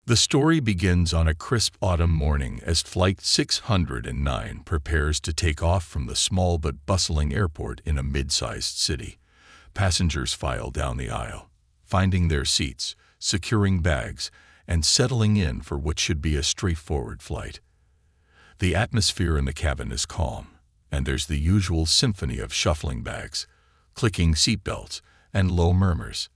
The story begins on a crisp autumn morning as Flight 609 prepares to take off from the small but bustling airport in a mid-sized city. Passengers file down the aisle, finding their seats, securing bags, and settling in for what should be a straightforward flight. The atmosphere in the cabin is calm, and there's the usual symphony of shuffling bags, clicking seatbelts, and low murmurs.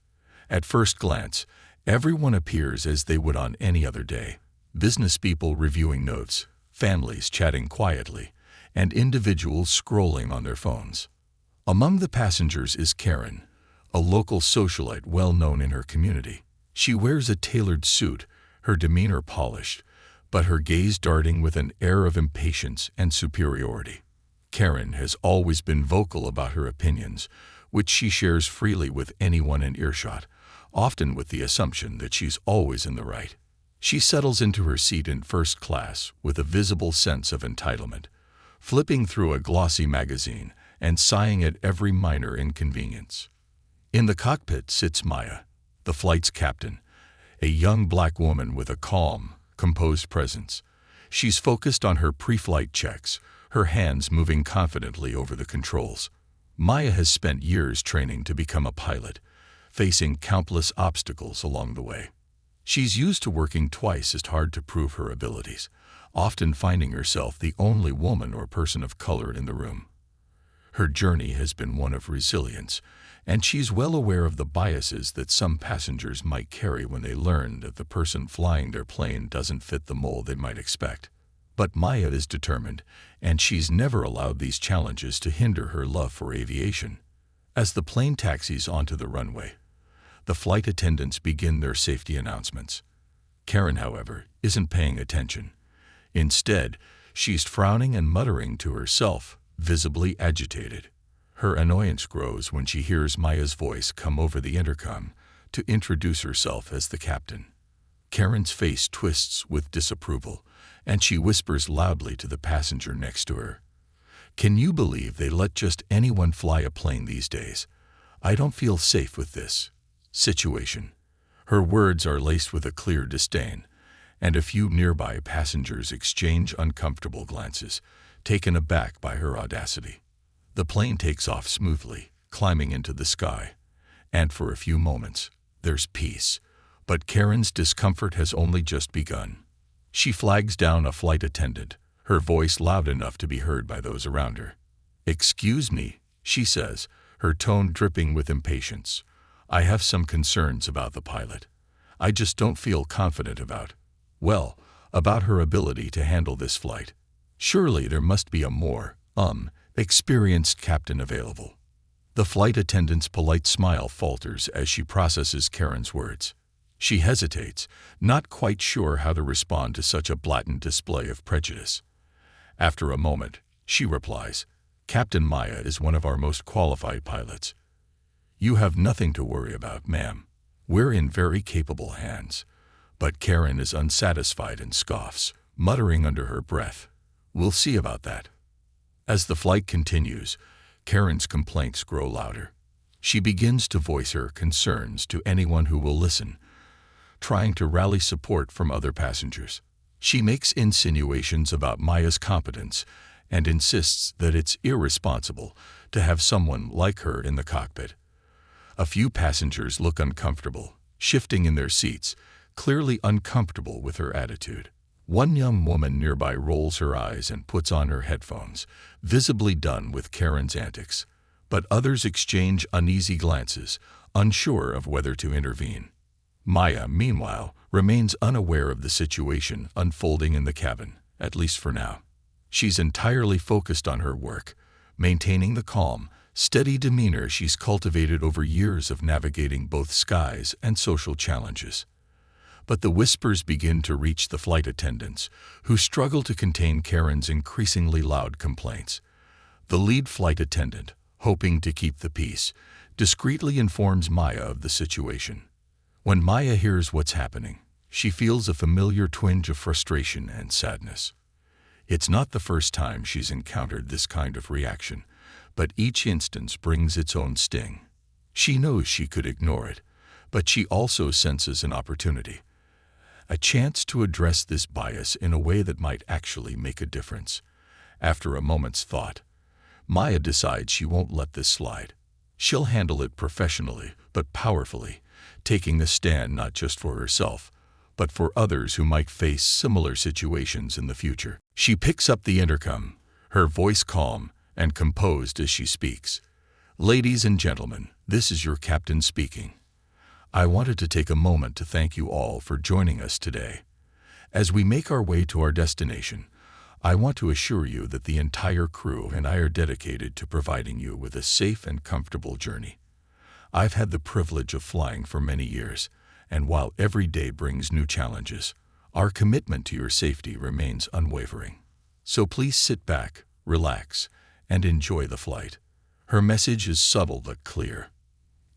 At first glance, everyone appears as they would on any other day. Business people reviewing notes, families chatting quietly, and individuals scrolling on their phones. Among the passengers is Karen, a local socialite well known in her community. She wears a tailored suit, her demeanor polished, but her gaze darting with an air of impatience and superiority. Karen has always been vocal about her opinions, which she shares freely with anyone in earshot, often with the assumption that she's always in the right. She settles into her seat in first class with a visible sense of entitlement, flipping through a glossy magazine and sighing at every minor inconvenience. In the cockpit sits Maya, the flight's captain, a young black woman with a calm, composed presence. She's focused on her pre-flight checks, her hands moving confidently over the controls. Maya has spent years training to become a pilot, facing countless obstacles along the way. She's used to working twice as hard to prove her abilities, often finding herself the only woman or person of color in the room. Her journey has been one of resilience, and she's well aware of the biases that some passengers might carry when they learn that the person flying their plane doesn't fit the mold they might expect. But Maya is determined, and she's never allowed these challenges to hinder her love for aviation. As the plane taxis onto the runway, the flight attendants begin their safety announcements. Karen, however, isn't paying attention. Instead, she's frowning and muttering to herself, visibly agitated. Her annoyance grows when she hears Maya's voice come over the intercom to introduce herself as the captain. Karen's face twists with disapproval, and she whispers loudly to the passenger next to her, "Can you believe they let just anyone fly a plane these days? I don't feel safe with this situation." Her words are laced with a clear disdain, and a few nearby passengers exchange uncomfortable glances, taken aback by her audacity. The plane takes off smoothly, climbing into the sky, and for a few moments, there's peace. But Karen's discomfort has only just begun. She flags down a flight attendant, her voice loud enough to be heard by those around her. "Excuse me," she says, her tone dripping with impatience. "I have some concerns about the pilot. I just don't feel confident about her ability to handle this flight. Surely there must be a more, experienced captain available." The flight attendant's polite smile falters as she processes Karen's words. She hesitates, not quite sure how to respond to such a blatant display of prejudice. After a moment, she replies, "Captain Maya is one of our most qualified pilots. You have nothing to worry about, ma'am. We're in very capable hands." But Karen is unsatisfied and scoffs, muttering under her breath, "We'll see about that." As the flight continues, Karen's complaints grow louder. She begins to voice her concerns to anyone who will listen, trying to rally support from other passengers. She makes insinuations about Maya's competence and insists that it's irresponsible to have someone like her in the cockpit. A few passengers look uncomfortable, shifting in their seats, clearly uncomfortable with her attitude. One young woman nearby rolls her eyes and puts on her headphones, visibly done with Karen's antics, but others exchange uneasy glances, unsure of whether to intervene. Maya, meanwhile, remains unaware of the situation unfolding in the cabin, at least for now. She's entirely focused on her work, maintaining the calm, steady demeanor she's cultivated over years of navigating both skies and social challenges. But the whispers begin to reach the flight attendants, who struggle to contain Karen's increasingly loud complaints. The lead flight attendant, hoping to keep the peace, discreetly informs Maya of the situation. When Maya hears what's happening, she feels a familiar twinge of frustration and sadness. It's not the first time she's encountered this kind of reaction, but each instance brings its own sting. She knows she could ignore it, but she also senses an opportunity. a chance to address this bias in a way that might actually make a difference. After a moment's thought, Maya decides she won't let this slide. She'll handle it professionally, but powerfully, taking a stand not just for herself, but for others who might face similar situations in the future. She picks up the intercom, her voice calm and composed as she speaks. "Ladies and gentlemen, this is your captain speaking. I wanted to take a moment to thank you all for joining us today. As we make our way to our destination, I want to assure you that the entire crew and I are dedicated to providing you with a safe and comfortable journey. I've had the privilege of flying for many years, and while every day brings new challenges, our commitment to your safety remains unwavering. So please sit back, relax, and enjoy the flight." Her message is subtle but clear.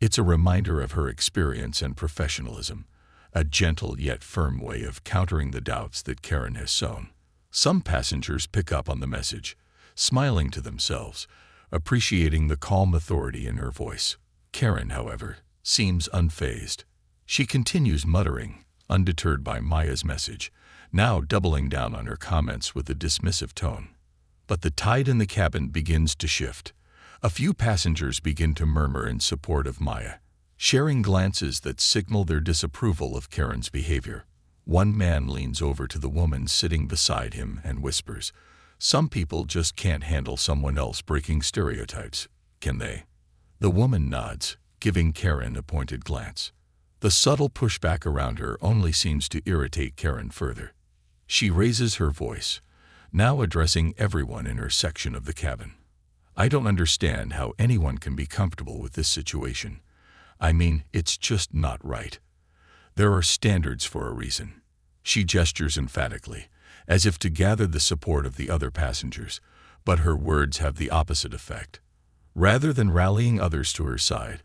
It's a reminder of her experience and professionalism, a gentle yet firm way of countering the doubts that Karen has sown. Some passengers pick up on the message, smiling to themselves, appreciating the calm authority in her voice. Karen, however, seems unfazed. She continues muttering, undeterred by Maya's message, now doubling down on her comments with a dismissive tone. But the tide in the cabin begins to shift. A few passengers begin to murmur in support of Maya, sharing glances that signal their disapproval of Karen's behavior. One man leans over to the woman sitting beside him and whispers, "Some people just can't handle someone else breaking stereotypes, can they?" The woman nods, giving Karen a pointed glance. The subtle pushback around her only seems to irritate Karen further. She raises her voice, now addressing everyone in her section of the cabin. "I don't understand how anyone can be comfortable with this situation. I mean, it's just not right. There are standards for a reason." She gestures emphatically, as if to gather the support of the other passengers, but her words have the opposite effect. Rather than rallying others to her side,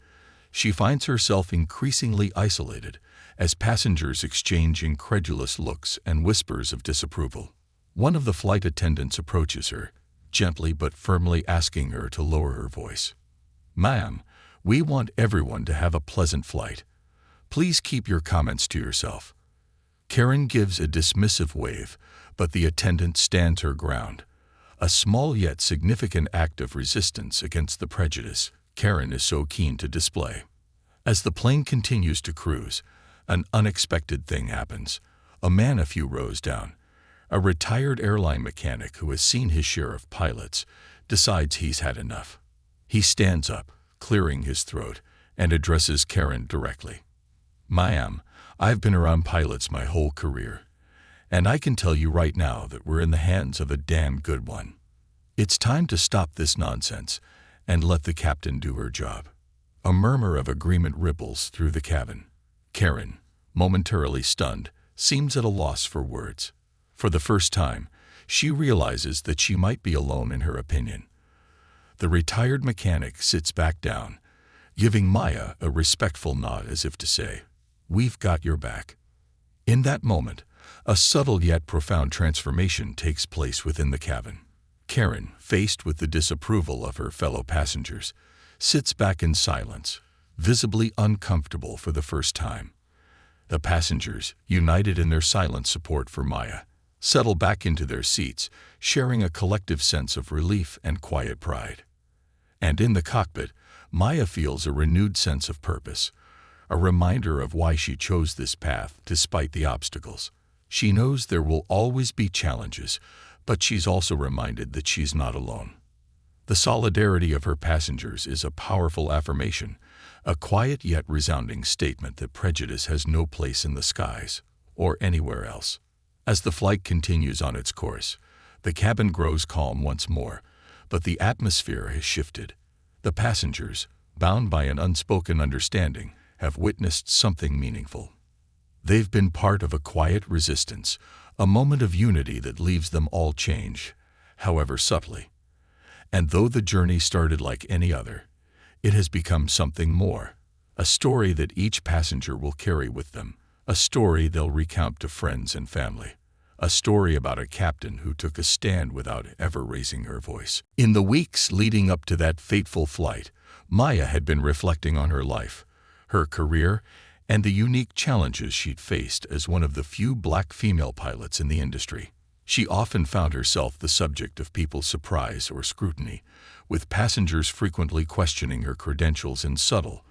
she finds herself increasingly isolated as passengers exchange incredulous looks and whispers of disapproval. One of the flight attendants approaches her, gently but firmly asking her to lower her voice. "Ma'am, we want everyone to have a pleasant flight. Please keep your comments to yourself." Karen gives a dismissive wave, but the attendant stands her ground, a small yet significant act of resistance against the prejudice Karen is so keen to display. As the plane continues to cruise, an unexpected thing happens. A man a few rows down, a retired airline mechanic who has seen his share of pilots, decides he's had enough. He stands up, clearing his throat, and addresses Karen directly. "Ma'am, I've been around pilots my whole career, and I can tell you right now that we're in the hands of a damn good one. It's time to stop this nonsense and let the captain do her job." A murmur of agreement ripples through the cabin. Karen, momentarily stunned, seems at a loss for words. For the first time, she realizes that she might be alone in her opinion. The retired mechanic sits back down, giving Maya a respectful nod as if to say, "We've got your back." In that moment, a subtle yet profound transformation takes place within the cabin. Karen, faced with the disapproval of her fellow passengers, sits back in silence, visibly uncomfortable for the first time. The passengers, united in their silent support for Maya, settle back into their seats, sharing a collective sense of relief and quiet pride. And in the cockpit, Maya feels a renewed sense of purpose, a reminder of why she chose this path despite the obstacles. She knows there will always be challenges, but she's also reminded that she's not alone. The solidarity of her passengers is a powerful affirmation, a quiet yet resounding statement that prejudice has no place in the skies or anywhere else. As the flight continues on its course, the cabin grows calm once more, but the atmosphere has shifted. The passengers, bound by an unspoken understanding, have witnessed something meaningful. They've been part of a quiet resistance, a moment of unity that leaves them all changed, however subtly. And though the journey started like any other, it has become something more, a story that each passenger will carry with them, a story they'll recount to friends and family, a story about a captain who took a stand without ever raising her voice. In the weeks leading up to that fateful flight, Maya had been reflecting on her life, her career, and the unique challenges she'd faced as one of the few black female pilots in the industry. She often found herself the subject of people's surprise or scrutiny, with passengers frequently questioning her credentials in subtle,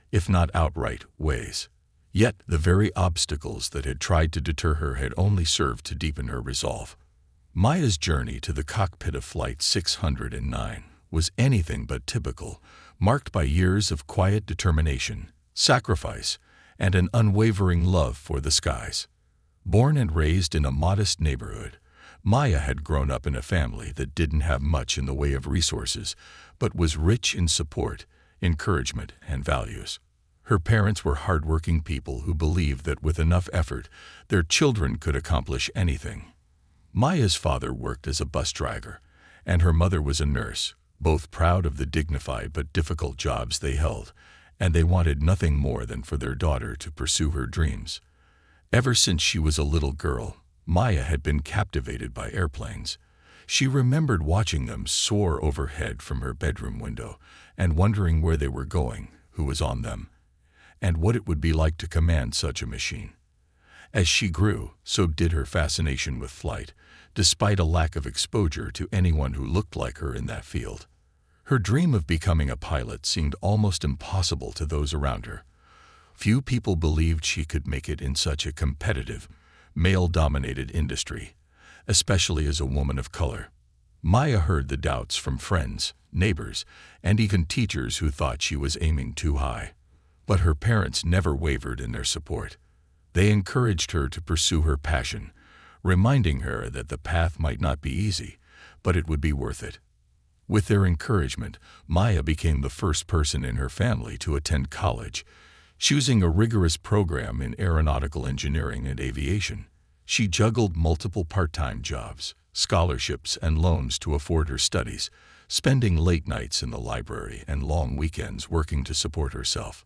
if not outright, ways. Yet the very obstacles that had tried to deter her had only served to deepen her resolve. Maya's journey to the cockpit of Flight 609 was anything but typical, marked by years of quiet determination, sacrifice, and an unwavering love for the skies. Born and raised in a modest neighborhood, Maya had grown up in a family that didn't have much in the way of resources, but was rich in support, encouragement, and values. Her parents were hardworking people who believed that with enough effort, their children could accomplish anything. Maya's father worked as a bus driver, and her mother was a nurse, both proud of the dignified but difficult jobs they held, and they wanted nothing more than for their daughter to pursue her dreams. Ever since she was a little girl, Maya had been captivated by airplanes. She remembered watching them soar overhead from her bedroom window and wondering where they were going, who was on them, and what it would be like to command such a machine. As she grew, so did her fascination with flight, despite a lack of exposure to anyone who looked like her in that field. Her dream of becoming a pilot seemed almost impossible to those around her. Few people believed she could make it in such a competitive, male-dominated industry, especially as a woman of color. Maya heard the doubts from friends, neighbors, and even teachers who thought she was aiming too high. But her parents never wavered in their support. They encouraged her to pursue her passion, reminding her that the path might not be easy, but it would be worth it. With their encouragement, Maya became the first person in her family to attend college, choosing a rigorous program in aeronautical engineering and aviation. She juggled multiple part-time jobs, scholarships, and loans to afford her studies, spending late nights in the library and long weekends working to support herself.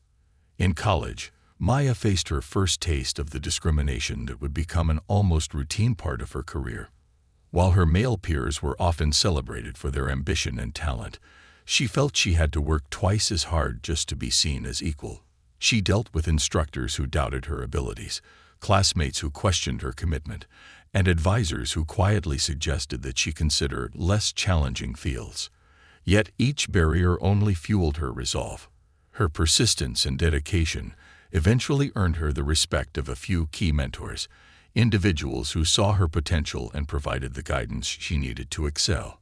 In college, Maya faced her first taste of the discrimination that would become an almost routine part of her career. While her male peers were often celebrated for their ambition and talent, she felt she had to work twice as hard just to be seen as equal. She dealt with instructors who doubted her abilities, classmates who questioned her commitment, and advisors who quietly suggested that she consider less challenging fields. Yet each barrier only fueled her resolve. Her persistence and dedication eventually earned her the respect of a few key mentors, individuals who saw her potential and provided the guidance she needed to excel.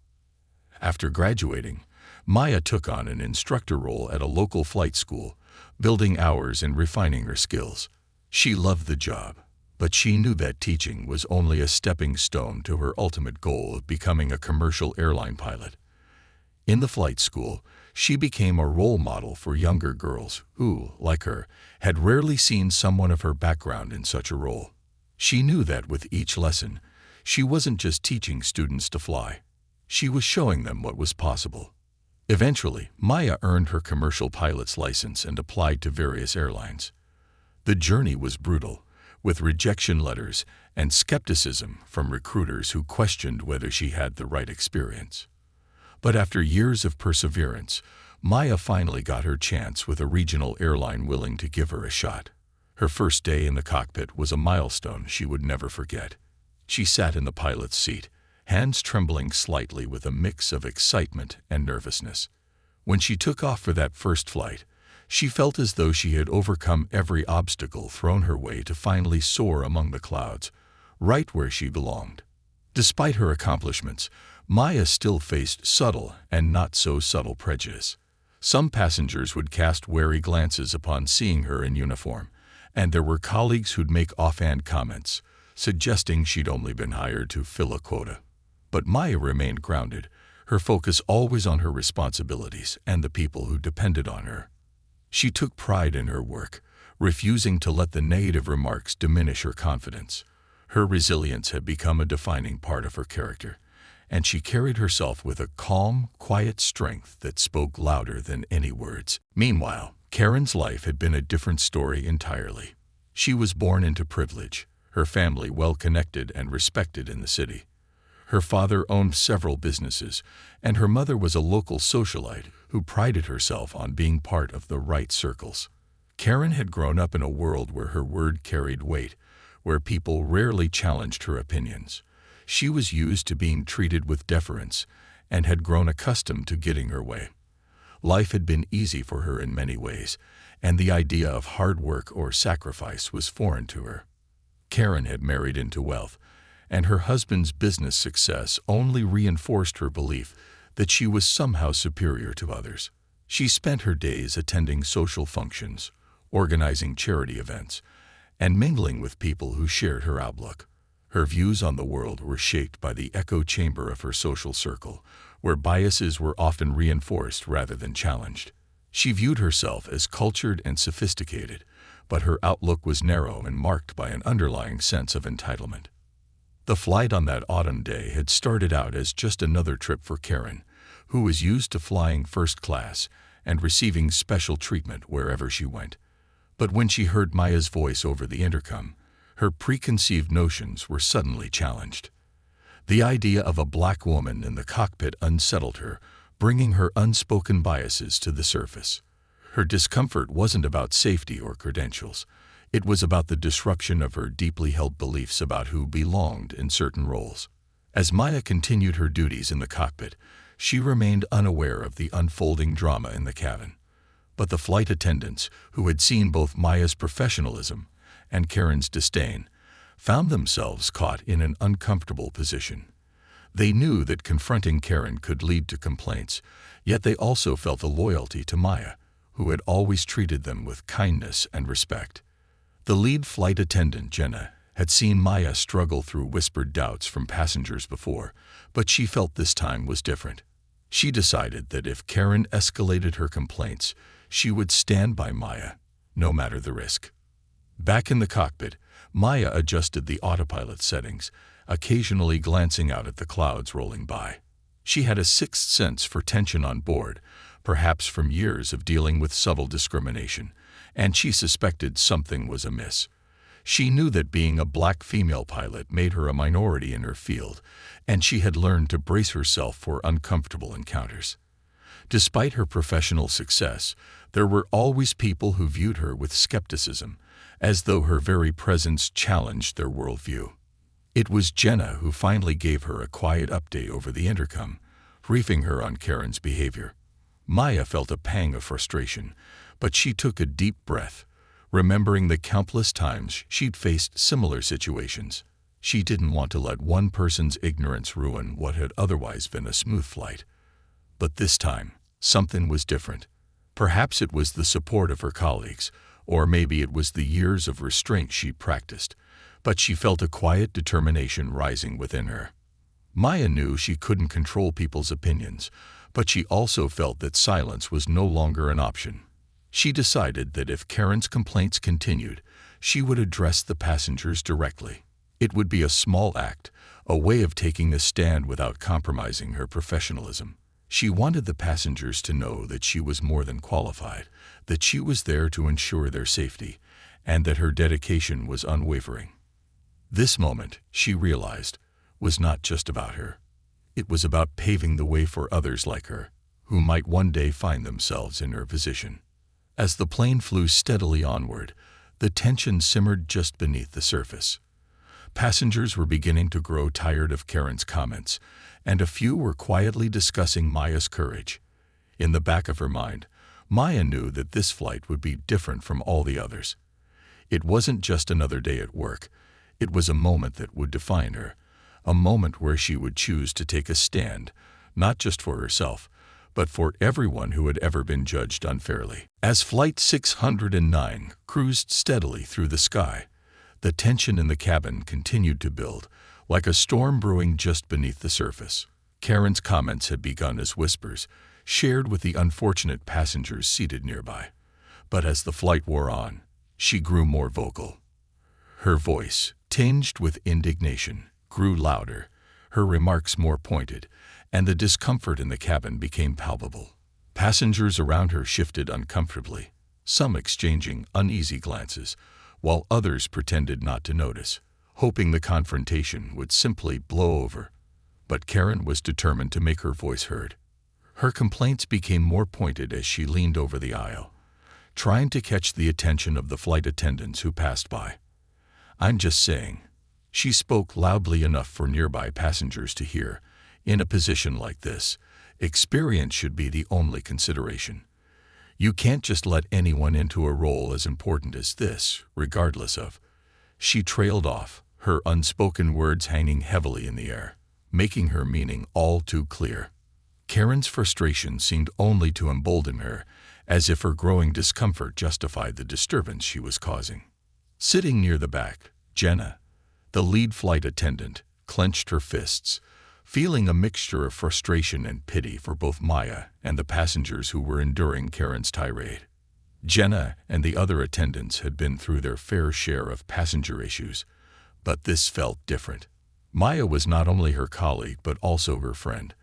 After graduating, Maya took on an instructor role at a local flight school, building hours and refining her skills. She loved the job, but she knew that teaching was only a stepping stone to her ultimate goal of becoming a commercial airline pilot. In the flight school, she became a role model for younger girls who, like her, had rarely seen someone of her background in such a role. She knew that with each lesson, she wasn't just teaching students to fly. She was showing them what was possible. Eventually, Maya earned her commercial pilot's license and applied to various airlines. The journey was brutal, with rejection letters and skepticism from recruiters who questioned whether she had the right experience. But after years of perseverance, Maya finally got her chance with a regional airline willing to give her a shot. Her first day in the cockpit was a milestone she would never forget. She sat in the pilot's seat, hands trembling slightly with a mix of excitement and nervousness. When she took off for that first flight, she felt as though she had overcome every obstacle thrown her way to finally soar among the clouds, right where she belonged. Despite her accomplishments, Maya still faced subtle and not so subtle prejudice. Some passengers would cast wary glances upon seeing her in uniform, and there were colleagues who'd make offhand comments, suggesting she'd only been hired to fill a quota. But Maya remained grounded, her focus always on her responsibilities and the people who depended on her. She took pride in her work, refusing to let the negative remarks diminish her confidence. Her resilience had become a defining part of her character, and she carried herself with a calm, quiet strength that spoke louder than any words. Meanwhile, Karen's life had been a different story entirely. She was born into privilege, her family well-connected and respected in the city. Her father owned several businesses, and her mother was a local socialite who prided herself on being part of the right circles. Karen had grown up in a world where her word carried weight, where people rarely challenged her opinions. She was used to being treated with deference and had grown accustomed to getting her way. Life had been easy for her in many ways, and the idea of hard work or sacrifice was foreign to her. Karen had married into wealth, and her husband's business success only reinforced her belief that she was somehow superior to others. She spent her days attending social functions, organizing charity events, and mingling with people who shared her outlook. Her views on the world were shaped by the echo chamber of her social circle, where biases were often reinforced rather than challenged. She viewed herself as cultured and sophisticated, but her outlook was narrow and marked by an underlying sense of entitlement. The flight on that autumn day had started out as just another trip for Karen, who was used to flying first class and receiving special treatment wherever she went. But when she heard Maya's voice over the intercom, her preconceived notions were suddenly challenged. The idea of a black woman in the cockpit unsettled her, bringing her unspoken biases to the surface. Her discomfort wasn't about safety or credentials. It was about the disruption of her deeply held beliefs about who belonged in certain roles. As Maya continued her duties in the cockpit, she remained unaware of the unfolding drama in the cabin. But the flight attendants, who had seen both Maya's professionalism and Karen's disdain, found themselves caught in an uncomfortable position. They knew that confronting Karen could lead to complaints, yet they also felt a loyalty to Maya, who had always treated them with kindness and respect. The lead flight attendant, Jenna, had seen Maya struggle through whispered doubts from passengers before, but she felt this time was different. She decided that if Karen escalated her complaints, she would stand by Maya, no matter the risk. Back in the cockpit, Maya adjusted the autopilot settings, occasionally glancing out at the clouds rolling by. She had a sixth sense for tension on board, perhaps from years of dealing with subtle discrimination, and she suspected something was amiss. She knew that being a black female pilot made her a minority in her field, and she had learned to brace herself for uncomfortable encounters. Despite her professional success, there were always people who viewed her with skepticism, as though her very presence challenged their worldview. It was Jenna who finally gave her a quiet update over the intercom, briefing her on Karen's behavior. Maya felt a pang of frustration, but she took a deep breath, remembering the countless times she'd faced similar situations. She didn't want to let one person's ignorance ruin what had otherwise been a smooth flight. But this time, something was different. Perhaps it was the support of her colleagues, or maybe it was the years of restraint she practiced, but she felt a quiet determination rising within her. Maya knew she couldn't control people's opinions, but she also felt that silence was no longer an option. She decided that if Karen's complaints continued, she would address the passengers directly. It would be a small act, a way of taking a stand without compromising her professionalism. She wanted the passengers to know that she was more than qualified, that she was there to ensure their safety, and that her dedication was unwavering. This moment, she realized, was not just about her. It was about paving the way for others like her, who might one day find themselves in her position. As the plane flew steadily onward, the tension simmered just beneath the surface. Passengers were beginning to grow tired of Karen's comments, and a few were quietly discussing Maya's courage. In the back of her mind, Maya knew that this flight would be different from all the others. It wasn't just another day at work. It was a moment that would define her, a moment where she would choose to take a stand, not just for herself, but for everyone who had ever been judged unfairly. As Flight 609 cruised steadily through the sky, the tension in the cabin continued to build, like a storm brewing just beneath the surface. Karen's comments had begun as whispers, shared with the unfortunate passengers seated nearby. But as the flight wore on, she grew more vocal. Her voice, tinged with indignation, grew louder, her remarks more pointed, and the discomfort in the cabin became palpable. Passengers around her shifted uncomfortably, some exchanging uneasy glances, while others pretended not to notice, hoping the confrontation would simply blow over. But Karen was determined to make her voice heard. Her complaints became more pointed as she leaned over the aisle, trying to catch the attention of the flight attendants who passed by. "I'm just saying." She spoke loudly enough for nearby passengers to hear. "In a position like this, experience should be the only consideration. You can't just let anyone into a role as important as this, regardless of—" She trailed off, her unspoken words hanging heavily in the air, making her meaning all too clear. Karen's frustration seemed only to embolden her, as if her growing discomfort justified the disturbance she was causing. Sitting near the back, Jenna, the lead flight attendant, clenched her fists, feeling a mixture of frustration and pity for both Maya and the passengers who were enduring Karen's tirade. Jenna and the other attendants had been through their fair share of passenger issues, but this felt different. Maya was not only her colleague but also her friend,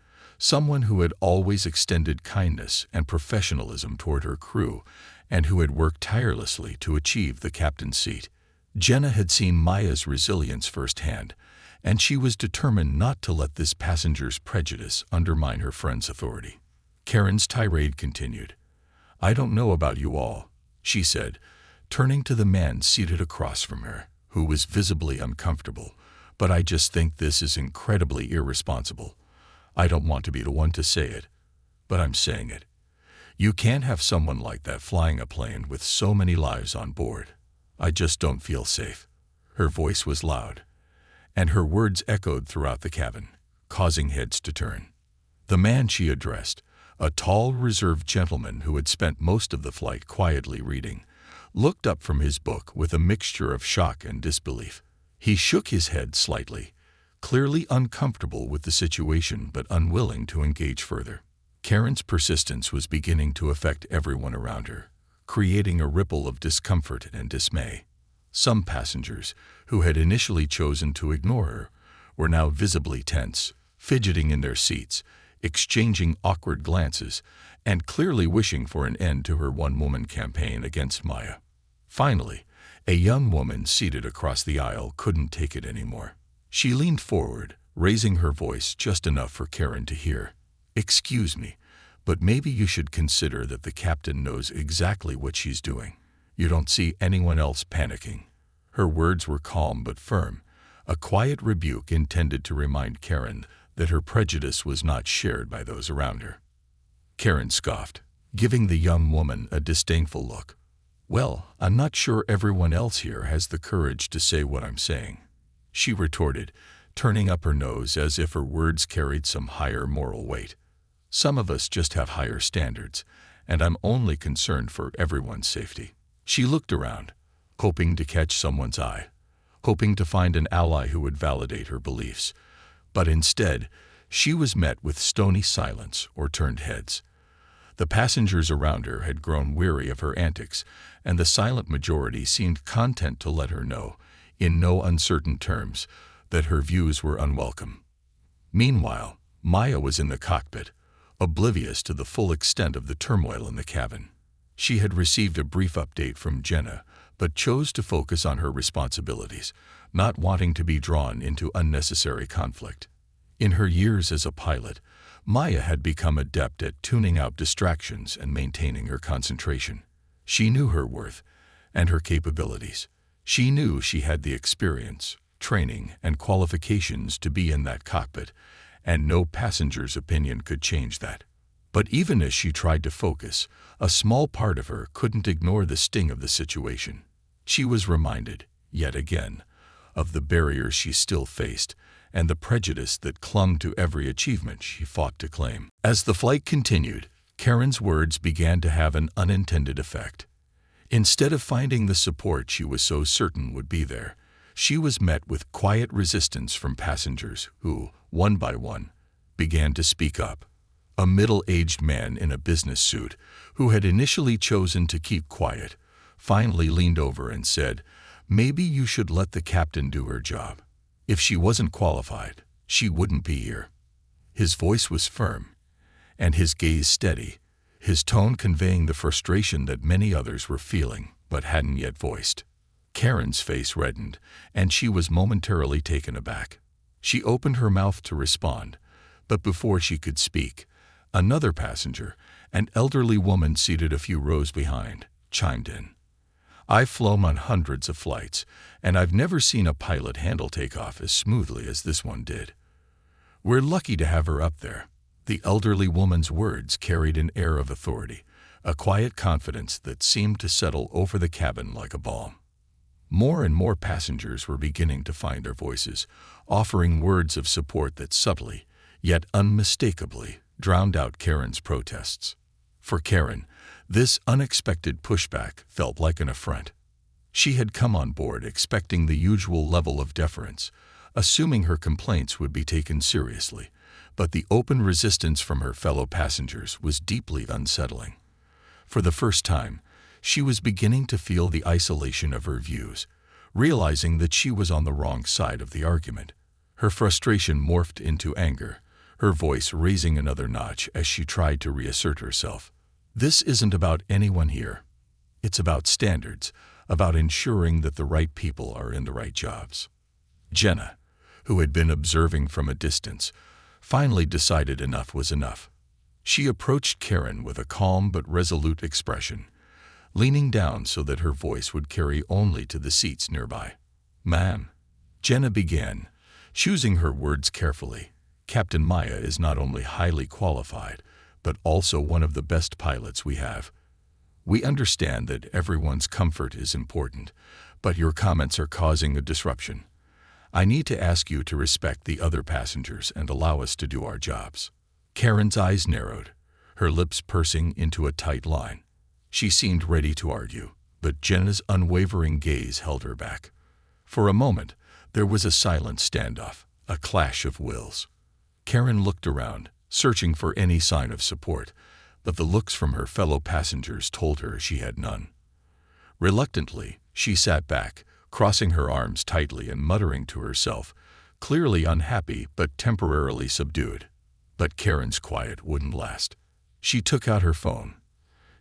someone who had always extended kindness and professionalism toward her crew and who had worked tirelessly to achieve the captain's seat. Jenna had seen Maya's resilience firsthand, and she was determined not to let this passenger's prejudice undermine her friend's authority. Karen's tirade continued. "I don't know about you all," she said, turning to the man seated across from her, who was visibly uncomfortable, "but I just think this is incredibly irresponsible. I don't want to be the one to say it, but I'm saying it. You can't have someone like that flying a plane with so many lives on board. I just don't feel safe." Her voice was loud, and her words echoed throughout the cabin, causing heads to turn. The man she addressed, a tall, reserved gentleman who had spent most of the flight quietly reading, looked up from his book with a mixture of shock and disbelief. He shook his head slightly, clearly uncomfortable with the situation but unwilling to engage further. Karen's persistence was beginning to affect everyone around her, creating a ripple of discomfort and dismay. Some passengers, who had initially chosen to ignore her, were now visibly tense, fidgeting in their seats, exchanging awkward glances, and clearly wishing for an end to her one-woman campaign against Maya. Finally, a young woman seated across the aisle couldn't take it anymore. She leaned forward, raising her voice just enough for Karen to hear. "Excuse me, but maybe you should consider that the captain knows exactly what she's doing. You don't see anyone else panicking." Her words were calm but firm, a quiet rebuke intended to remind Karen that her prejudice was not shared by those around her. Karen scoffed, giving the young woman a disdainful look. "Well, I'm not sure everyone else here has the courage to say what I'm saying," she retorted, turning up her nose as if her words carried some higher moral weight. "Some of us just have higher standards, and I'm only concerned for everyone's safety." She looked around, hoping to catch someone's eye, hoping to find an ally who would validate her beliefs. But instead, she was met with stony silence or turned heads. The passengers around her had grown weary of her antics, and the silent majority seemed content to let her know, in no uncertain terms, that her views were unwelcome. Meanwhile, Maya was in the cockpit, oblivious to the full extent of the turmoil in the cabin. She had received a brief update from Jenna, but chose to focus on her responsibilities, not wanting to be drawn into unnecessary conflict. In her years as a pilot, Maya had become adept at tuning out distractions and maintaining her concentration. She knew her worth and her capabilities. She knew she had the experience, training, and qualifications to be in that cockpit, and no passenger's opinion could change that. But even as she tried to focus, a small part of her couldn't ignore the sting of the situation. She was reminded, yet again, of the barriers she still faced and the prejudice that clung to every achievement she fought to claim. As the flight continued, Karen's words began to have an unintended effect. Instead of finding the support she was so certain would be there, she was met with quiet resistance from passengers who, one by one, began to speak up. A middle-aged man in a business suit, who had initially chosen to keep quiet, finally leaned over and said, "Maybe you should let the captain do her job. If she wasn't qualified, she wouldn't be here." His voice was firm, and his gaze steady, his tone conveying the frustration that many others were feeling but hadn't yet voiced. Karen's face reddened, and she was momentarily taken aback. She opened her mouth to respond, but before she could speak, another passenger, an elderly woman seated a few rows behind, chimed in. "I've flown on hundreds of flights, and I've never seen a pilot handle takeoff as smoothly as this one did. We're lucky to have her up there." The elderly woman's words carried an air of authority, a quiet confidence that seemed to settle over the cabin like a balm. More and more passengers were beginning to find their voices, offering words of support that subtly, yet unmistakably, drowned out Karen's protests. For Karen, this unexpected pushback felt like an affront. She had come on board expecting the usual level of deference, assuming her complaints would be taken seriously, but the open resistance from her fellow passengers was deeply unsettling. For the first time, she was beginning to feel the isolation of her views, realizing that she was on the wrong side of the argument. Her frustration morphed into anger, her voice raising another notch as she tried to reassert herself. "This isn't about anyone here. It's about standards, about ensuring that the right people are in the right jobs." Jenna, who had been observing from a distance, finally decided enough was enough. She approached Karen with a calm but resolute expression, leaning down so that her voice would carry only to the seats nearby. "Ma'am," Jenna began, choosing her words carefully, "Captain Maya is not only highly qualified, but also one of the best pilots we have. We understand that everyone's comfort is important, but your comments are causing a disruption. I need to ask you to respect the other passengers and allow us to do our jobs." Karen's eyes narrowed, her lips pursing into a tight line. She seemed ready to argue, but Jenna's unwavering gaze held her back. For a moment, there was a silent standoff, a clash of wills. Karen looked around, searching for any sign of support, but the looks from her fellow passengers told her she had none. Reluctantly, she sat back, crossing her arms tightly and muttering to herself, clearly unhappy but temporarily subdued. But Karen's quiet wouldn't last. She took out her phone,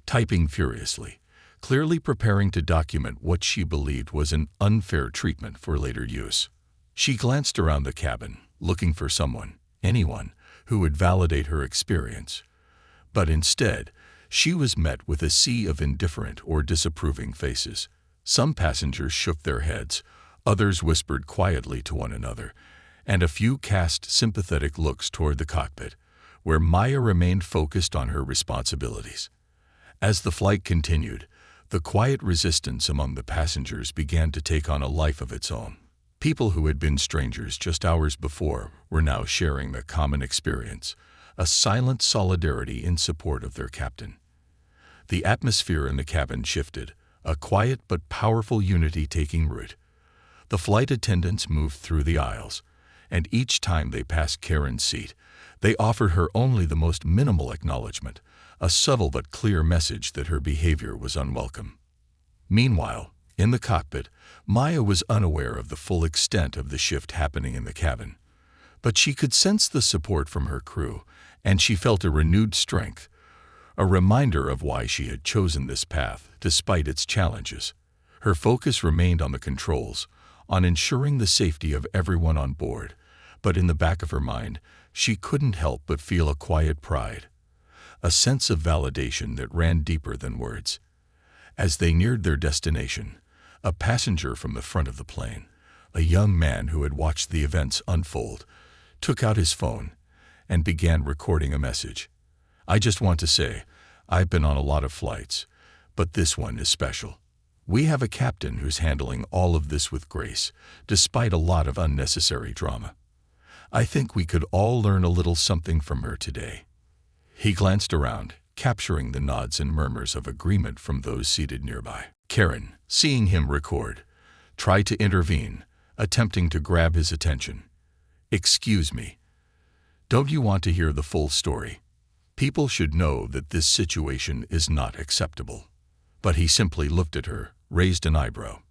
typing furiously, clearly preparing to document what she believed was an unfair treatment for later use. She glanced around the cabin, looking for someone, anyone, who would validate her experience. But instead, she was met with a sea of indifferent or disapproving faces. Some passengers shook their heads, others whispered quietly to one another, and a few cast sympathetic looks toward the cockpit, where Maya remained focused on her responsibilities. As the flight continued, the quiet resistance among the passengers began to take on a life of its own. People who had been strangers just hours before were now sharing the common experience, a silent solidarity in support of their captain. The atmosphere in the cabin shifted, a quiet but powerful unity taking root. The flight attendants moved through the aisles, and each time they passed Karen's seat, they offered her only the most minimal acknowledgement, a subtle but clear message that her behavior was unwelcome. Meanwhile, in the cockpit, Maya was unaware of the full extent of the shift happening in the cabin. But she could sense the support from her crew, and she felt a renewed strength, a reminder of why she had chosen this path, despite its challenges. Her focus remained on the controls, on ensuring the safety of everyone on board, but in the back of her mind, she couldn't help but feel a quiet pride, a sense of validation that ran deeper than words. As they neared their destination, a passenger from the front of the plane, a young man who had watched the events unfold, took out his phone and began recording a message. "I just want to say, I've been on a lot of flights, but this one is special. We have a captain who's handling all of this with grace, despite a lot of unnecessary drama. I think we could all learn a little something from her today." He glanced around, capturing the nods and murmurs of agreement from those seated nearby. Karen, seeing him record, tried to intervene, attempting to grab his attention. "Excuse me. Don't you want to hear the full story? People should know that this situation is not acceptable." But he simply looked at her, raised an eyebrow,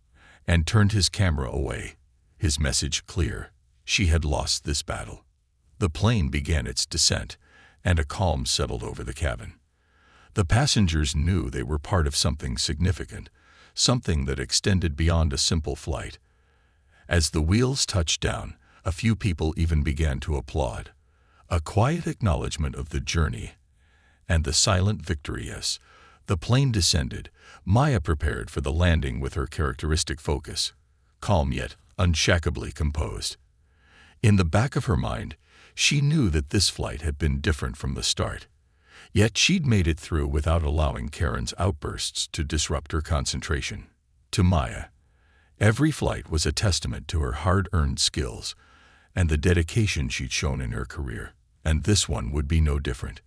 and turned his camera away, his message clear. She had lost this battle. The plane began its descent, and a calm settled over the cabin. The passengers knew they were part of something significant, something that extended beyond a simple flight. As the wheels touched down, a few people even began to applaud, a quiet acknowledgement of the journey and the silent victory as The plane descended. Maya prepared for the landing with her characteristic focus, calm yet unshakably composed. In the back of her mind, she knew that this flight had been different from the start. Yet she'd made it through without allowing Karen's outbursts to disrupt her concentration. To Maya, every flight was a testament to her hard-earned skills and the dedication she'd shown in her career, and this one would be no different.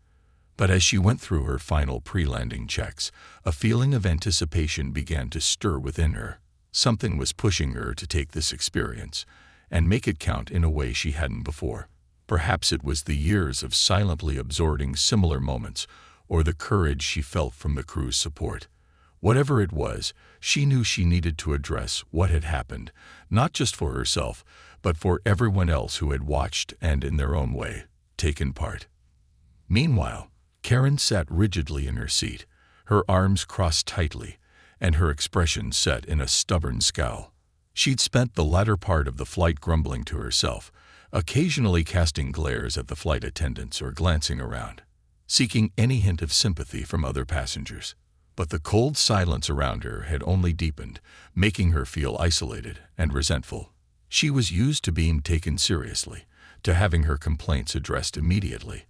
But as she went through her final pre-landing checks, a feeling of anticipation began to stir within her. Something was pushing her to take this experience and make it count in a way she hadn't before. Perhaps it was the years of silently absorbing similar moments, or the courage she felt from the crew's support. Whatever it was, she knew she needed to address what had happened, not just for herself, but for everyone else who had watched and, in their own way, taken part. Meanwhile, Karen sat rigidly in her seat, her arms crossed tightly, and her expression set in a stubborn scowl. She'd spent the latter part of the flight grumbling to herself, occasionally casting glares at the flight attendants or glancing around, seeking any hint of sympathy from other passengers. But the cold silence around her had only deepened, making her feel isolated and resentful. She was used to being taken seriously, to having her complaints addressed immediately.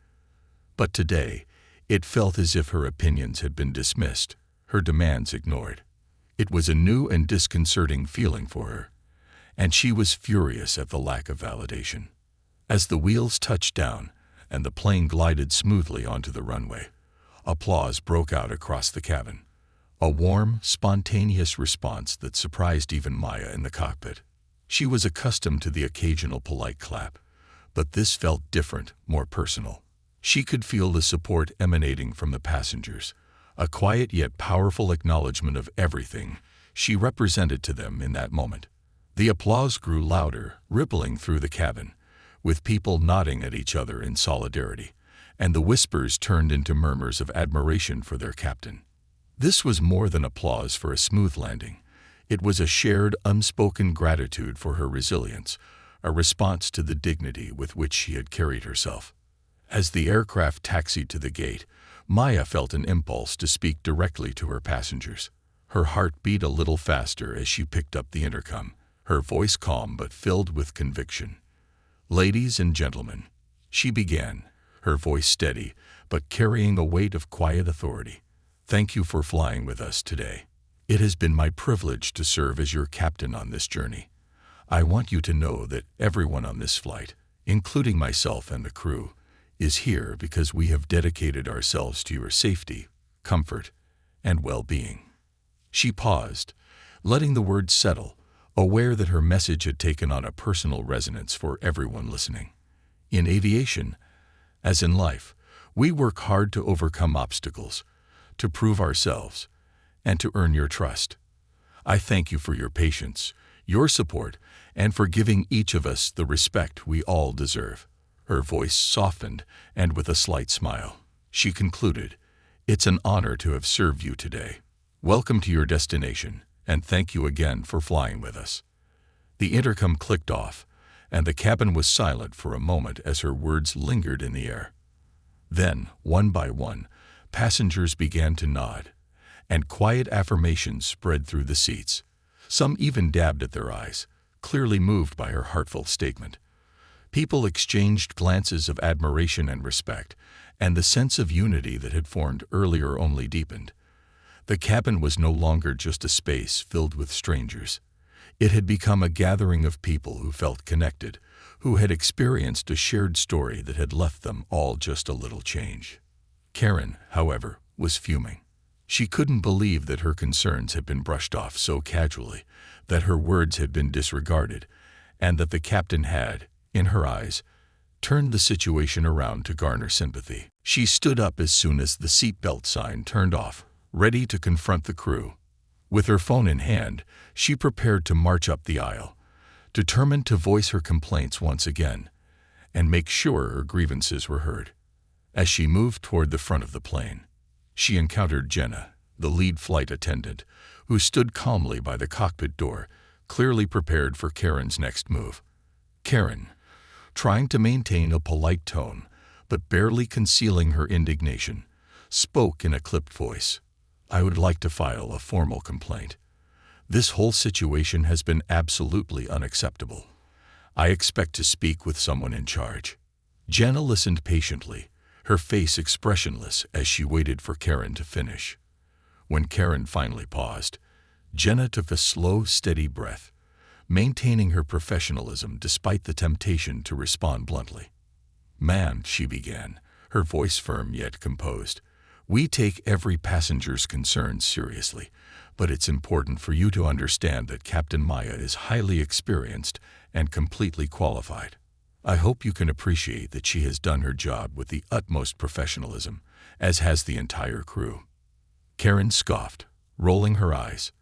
But today, it felt as if her opinions had been dismissed, her demands ignored. It was a new and disconcerting feeling for her, and she was furious at the lack of validation. As the wheels touched down and the plane glided smoothly onto the runway, applause broke out across the cabin, a warm, spontaneous response that surprised even Maya in the cockpit. She was accustomed to the occasional polite clap, but this felt different, more personal. She could feel the support emanating from the passengers, a quiet yet powerful acknowledgement of everything she represented to them in that moment. The applause grew louder, rippling through the cabin, with people nodding at each other in solidarity, and the whispers turned into murmurs of admiration for their captain. This was more than applause for a smooth landing. It was a shared, unspoken gratitude for her resilience, a response to the dignity with which she had carried herself. As the aircraft taxied to the gate, Maya felt an impulse to speak directly to her passengers. Her heart beat a little faster as she picked up the intercom, her voice calm but filled with conviction. "Ladies and gentlemen," she began, her voice steady but carrying a weight of quiet authority. "Thank you for flying with us today. It has been my privilege to serve as your captain on this journey. I want you to know that everyone on this flight, including myself and the crew, is here because we have dedicated ourselves to your safety, comfort, and well-being." She paused, letting the words settle, aware that her message had taken on a personal resonance for everyone listening. In aviation, as in life, we work hard to overcome obstacles, to prove ourselves, and to earn your trust. I thank you for your patience, your support, and for giving each of us the respect we all deserve. Her voice softened, and with a slight smile, she concluded, "It's an honor to have served you today. Welcome to your destination, and thank you again for flying with us." The intercom clicked off, and the cabin was silent for a moment as her words lingered in the air. Then, one by one, passengers began to nod, and quiet affirmations spread through the seats. Some even dabbed at their eyes, clearly moved by her heartfelt statement. People exchanged glances of admiration and respect, and the sense of unity that had formed earlier only deepened. The cabin was no longer just a space filled with strangers. It had become a gathering of people who felt connected, who had experienced a shared story that had left them all just a little change. Karen, however, was fuming. She couldn't believe that her concerns had been brushed off so casually, that her words had been disregarded, and that the captain had, in her eyes, turned the situation around to garner sympathy. She stood up as soon as the seatbelt sign turned off, ready to confront the crew. With her phone in hand, she prepared to march up the aisle, determined to voice her complaints once again, and make sure her grievances were heard. As she moved toward the front of the plane, she encountered Jenna, the lead flight attendant, who stood calmly by the cockpit door, clearly prepared for Karen's next move. Karen, trying to maintain a polite tone, but barely concealing her indignation, spoke in a clipped voice. I would like to file a formal complaint. This whole situation has been absolutely unacceptable. I expect to speak with someone in charge." Jenna listened patiently, her face expressionless as she waited for Karen to finish. When Karen finally paused, Jenna took a slow, steady breath, maintaining her professionalism despite the temptation to respond bluntly. "Ma'am," she began, her voice firm yet composed, "we take every passenger's concerns seriously, but it's important for you to understand that Captain Maya is highly experienced and completely qualified. I hope you can appreciate that she has done her job with the utmost professionalism, as has the entire crew." Karen scoffed, rolling her eyes.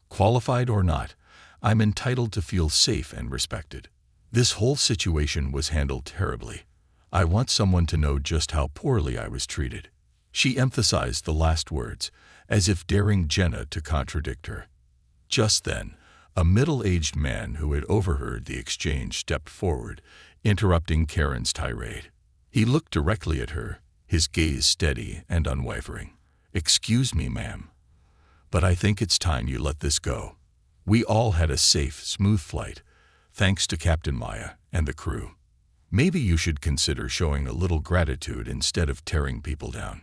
"Qualified or not, I'm entitled to feel safe and respected. This whole situation was handled terribly. I want someone to know just how poorly I was treated." She emphasized the last words, as if daring Jenna to contradict her. Just then, a middle-aged man who had overheard the exchange stepped forward, interrupting Karen's tirade. He looked directly at her, his gaze steady and unwavering. "Excuse me, ma'am, but I think it's time you let this go. We all had a safe, smooth flight, thanks to Captain Maya and the crew. Maybe you should consider showing a little gratitude instead of tearing people down."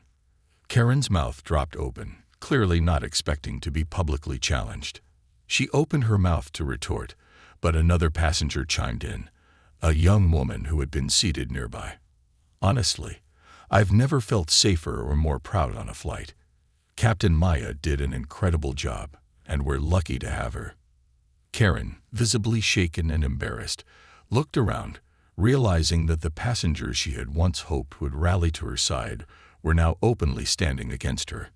Karen's mouth dropped open, clearly not expecting to be publicly challenged. She opened her mouth to retort, but another passenger chimed in, a young woman who had been seated nearby. "Honestly, I've never felt safer or more proud on a flight. Captain Maya did an incredible job, and we're lucky to have her." Karen, visibly shaken and embarrassed, looked around, realizing that the passengers she had once hoped would rally to her side were now openly standing against her.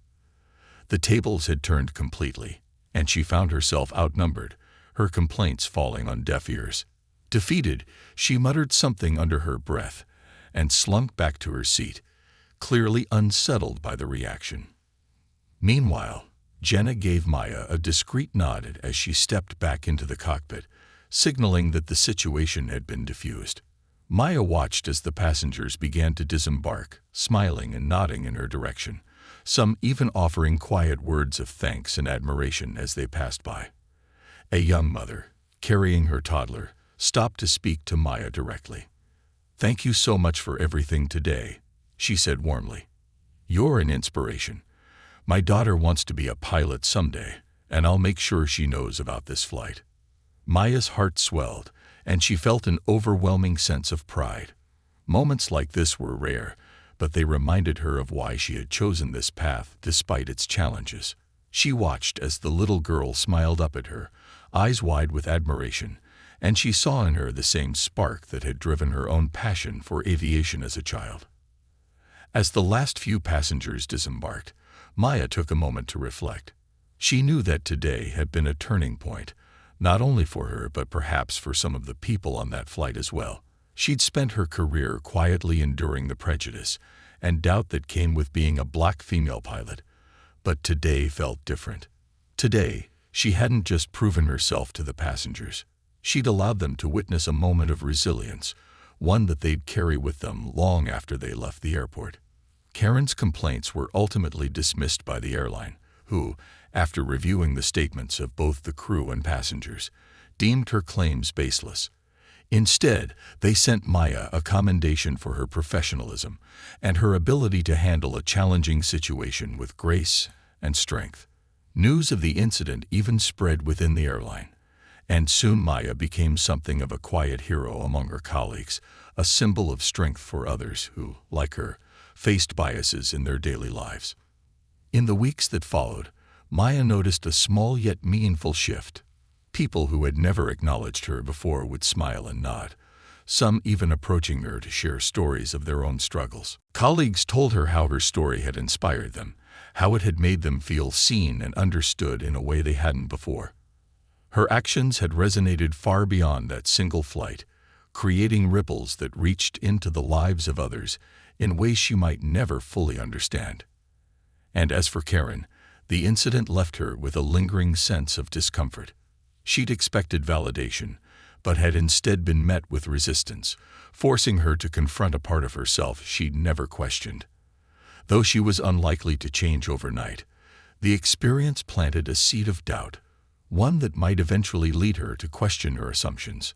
The tables had turned completely, and she found herself outnumbered, her complaints falling on deaf ears. Defeated, she muttered something under her breath and slunk back to her seat, clearly unsettled by the reaction. Meanwhile, Jenna gave Maya a discreet nod as she stepped back into the cockpit, signaling that the situation had been diffused. Maya watched as the passengers began to disembark, smiling and nodding in her direction, some even offering quiet words of thanks and admiration as they passed by. A young mother, carrying her toddler, stopped to speak to Maya directly. "Thank you so much for everything today," she said warmly. "You're an inspiration. My daughter wants to be a pilot someday, and I'll make sure she knows about this flight." Maya's heart swelled, and she felt an overwhelming sense of pride. Moments like this were rare, but they reminded her of why she had chosen this path despite its challenges. She watched as the little girl smiled up at her, eyes wide with admiration, and she saw in her the same spark that had driven her own passion for aviation as a child. As the last few passengers disembarked, Maya took a moment to reflect. She knew that today had been a turning point, not only for her but perhaps for some of the people on that flight as well. She'd spent her career quietly enduring the prejudice and doubt that came with being a black female pilot, but today felt different. Today, she hadn't just proven herself to the passengers. She'd allowed them to witness a moment of resilience, one that they'd carry with them long after they left the airport. Karen's complaints were ultimately dismissed by the airline, who, after reviewing the statements of both the crew and passengers, deemed her claims baseless. Instead, they sent Maya a commendation for her professionalism and her ability to handle a challenging situation with grace and strength. News of the incident even spread within the airline, and soon Maya became something of a quiet hero among her colleagues, a symbol of strength for others who, like her, faced biases in their daily lives. In the weeks that followed, Maya noticed a small yet meaningful shift. People who had never acknowledged her before would smile and nod, some even approaching her to share stories of their own struggles. Colleagues told her how her story had inspired them, how it had made them feel seen and understood in a way they hadn't before. Her actions had resonated far beyond that single flight, creating ripples that reached into the lives of others in ways she might never fully understand. And as for Karen, the incident left her with a lingering sense of discomfort. She'd expected validation, but had instead been met with resistance, forcing her to confront a part of herself she'd never questioned. Though she was unlikely to change overnight, The experience planted a seed of doubt, one that might eventually lead her to question her assumptions.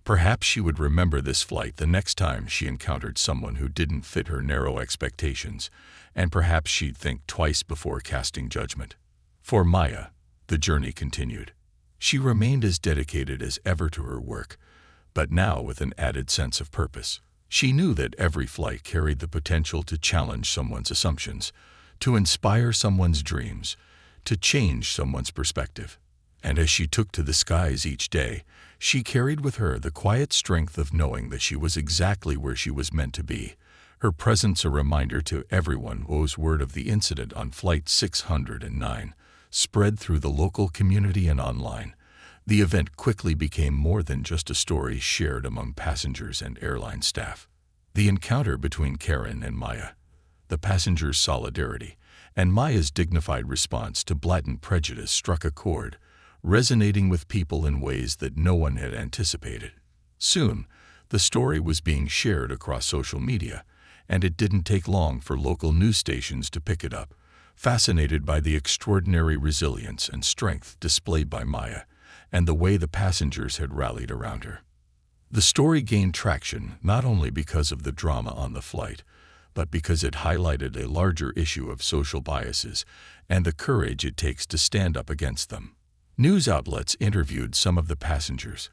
Perhaps she would remember this flight the next time she encountered someone who didn't fit her narrow expectations, and perhaps she'd think twice before casting judgment. For Maya, the journey continued. She remained as dedicated as ever to her work, but now with an added sense of purpose. She knew that every flight carried the potential to challenge someone's assumptions, to inspire someone's dreams, to change someone's perspective. And as she took to the skies each day, she carried with her the quiet strength of knowing that she was exactly where she was meant to be, her presence a reminder to everyone whose word of the incident on Flight 609 spread through the local community and online. The event quickly became more than just a story shared among passengers and airline staff. The encounter between Karen and Maya, the passengers' solidarity, and Maya's dignified response to blatant prejudice struck a chord, resonating with people in ways that no one had anticipated. Soon, the story was being shared across social media, and it didn't take long for local news stations to pick it up, fascinated by the extraordinary resilience and strength displayed by Maya, and the way the passengers had rallied around her. The story gained traction not only because of the drama on the flight, but because it highlighted a larger issue of social biases and the courage it takes to stand up against them. News outlets interviewed some of the passengers,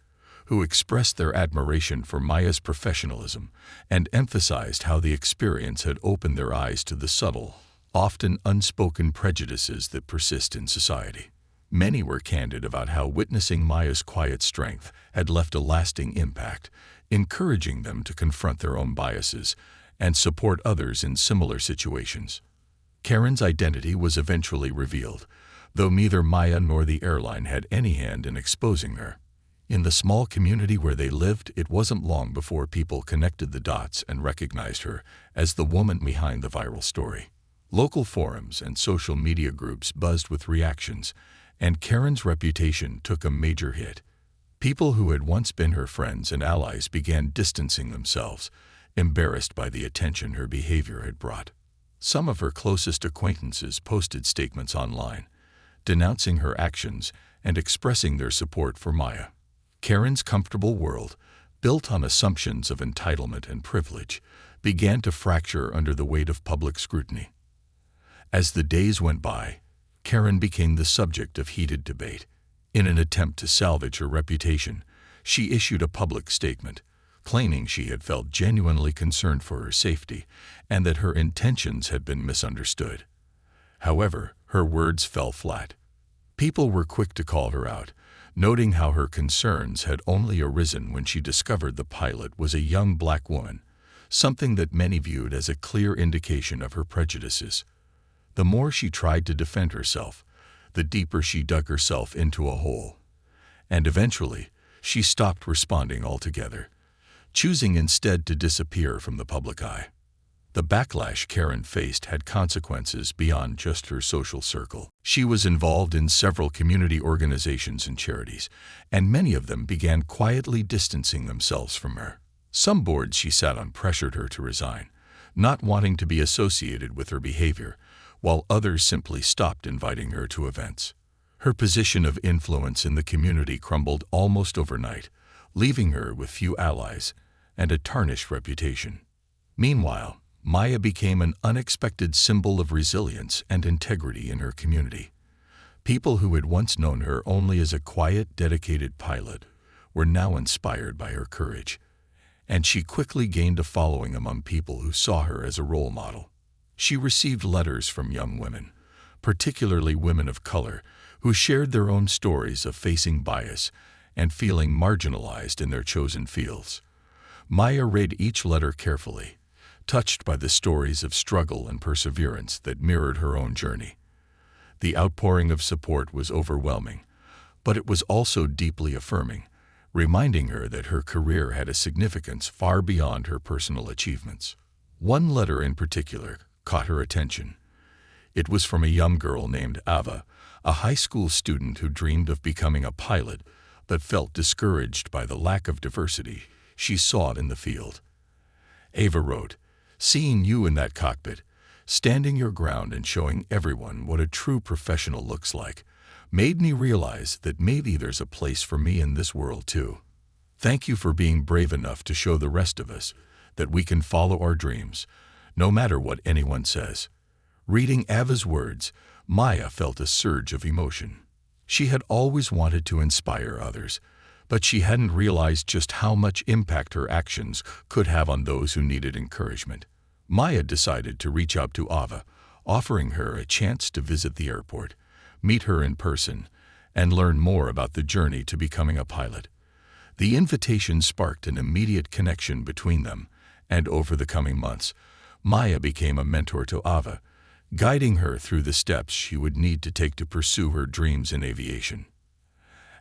who expressed their admiration for Maya's professionalism and emphasized how the experience had opened their eyes to the subtle, often unspoken prejudices that persist in society. Many were candid about how witnessing Maya's quiet strength had left a lasting impact, encouraging them to confront their own biases and support others in similar situations. Karen's identity was eventually revealed, though neither Maya nor the airline had any hand in exposing her. In the small community where they lived, it wasn't long before people connected the dots and recognized her as the woman behind the viral story. Local forums and social media groups buzzed with reactions, and Karen's reputation took a major hit. People who had once been her friends and allies began distancing themselves, embarrassed by the attention her behavior had brought. Some of her closest acquaintances posted statements online, denouncing her actions and expressing their support for Maya. Karen's comfortable world, built on assumptions of entitlement and privilege, began to fracture under the weight of public scrutiny. As the days went by, Karen became the subject of heated debate. In an attempt to salvage her reputation, she issued a public statement, claiming she had felt genuinely concerned for her safety and that her intentions had been misunderstood. However, her words fell flat. People were quick to call her out, noting how her concerns had only arisen when she discovered the pilot was a young black woman, something that many viewed as a clear indication of her prejudices. The more she tried to defend herself, the deeper she dug herself into a hole. And eventually, she stopped responding altogether, choosing instead to disappear from the public eye. The backlash Karen faced had consequences beyond just her social circle. She was involved in several community organizations and charities, and many of them began quietly distancing themselves from her. Some boards she sat on pressured her to resign, not wanting to be associated with her behavior, while others simply stopped inviting her to events. Her position of influence in the community crumbled almost overnight, leaving her with few allies and a tarnished reputation. Meanwhile, Maya became an unexpected symbol of resilience and integrity in her community. People who had once known her only as a quiet, dedicated pilot were now inspired by her courage, and she quickly gained a following among people who saw her as a role model. She received letters from young women, particularly women of color, who shared their own stories of facing bias and feeling marginalized in their chosen fields. Maya read each letter carefully, touched by the stories of struggle and perseverance that mirrored her own journey. The outpouring of support was overwhelming, but it was also deeply affirming, reminding her that her career had a significance far beyond her personal achievements. One letter in particular caught her attention. It was from a young girl named Ava, a high school student who dreamed of becoming a pilot but felt discouraged by the lack of diversity she saw in the field. Ava wrote, "Seeing you in that cockpit, Standing your ground and showing everyone what a true professional looks like made me realize that maybe there's a place for me in this world too. Thank you for being brave enough to show the rest of us that we can follow our dreams, no matter what anyone says." Reading Ava's words, Maya felt a surge of emotion. She had always wanted to inspire others, but she hadn't realized just how much impact her actions could have on those who needed encouragement. Maya decided to reach out to Ava, offering her a chance to visit the airport, meet her in person, and learn more about the journey to becoming a pilot. The invitation sparked an immediate connection between them, and over the coming months, Maya became a mentor to Ava, guiding her through the steps she would need to take to pursue her dreams in aviation.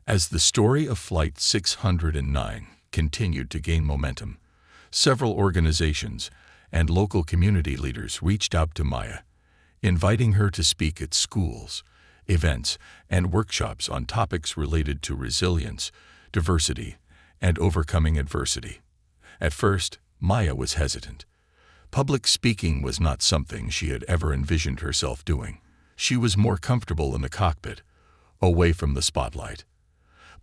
As the story of Flight 609 continued to gain momentum, several organizations and local community leaders reached out to Maya, inviting her to speak at schools, events, and workshops on topics related to resilience, diversity, and overcoming adversity. At first, Maya was hesitant. Public speaking was not something she had ever envisioned herself doing. She was more comfortable in the cockpit, away from the spotlight.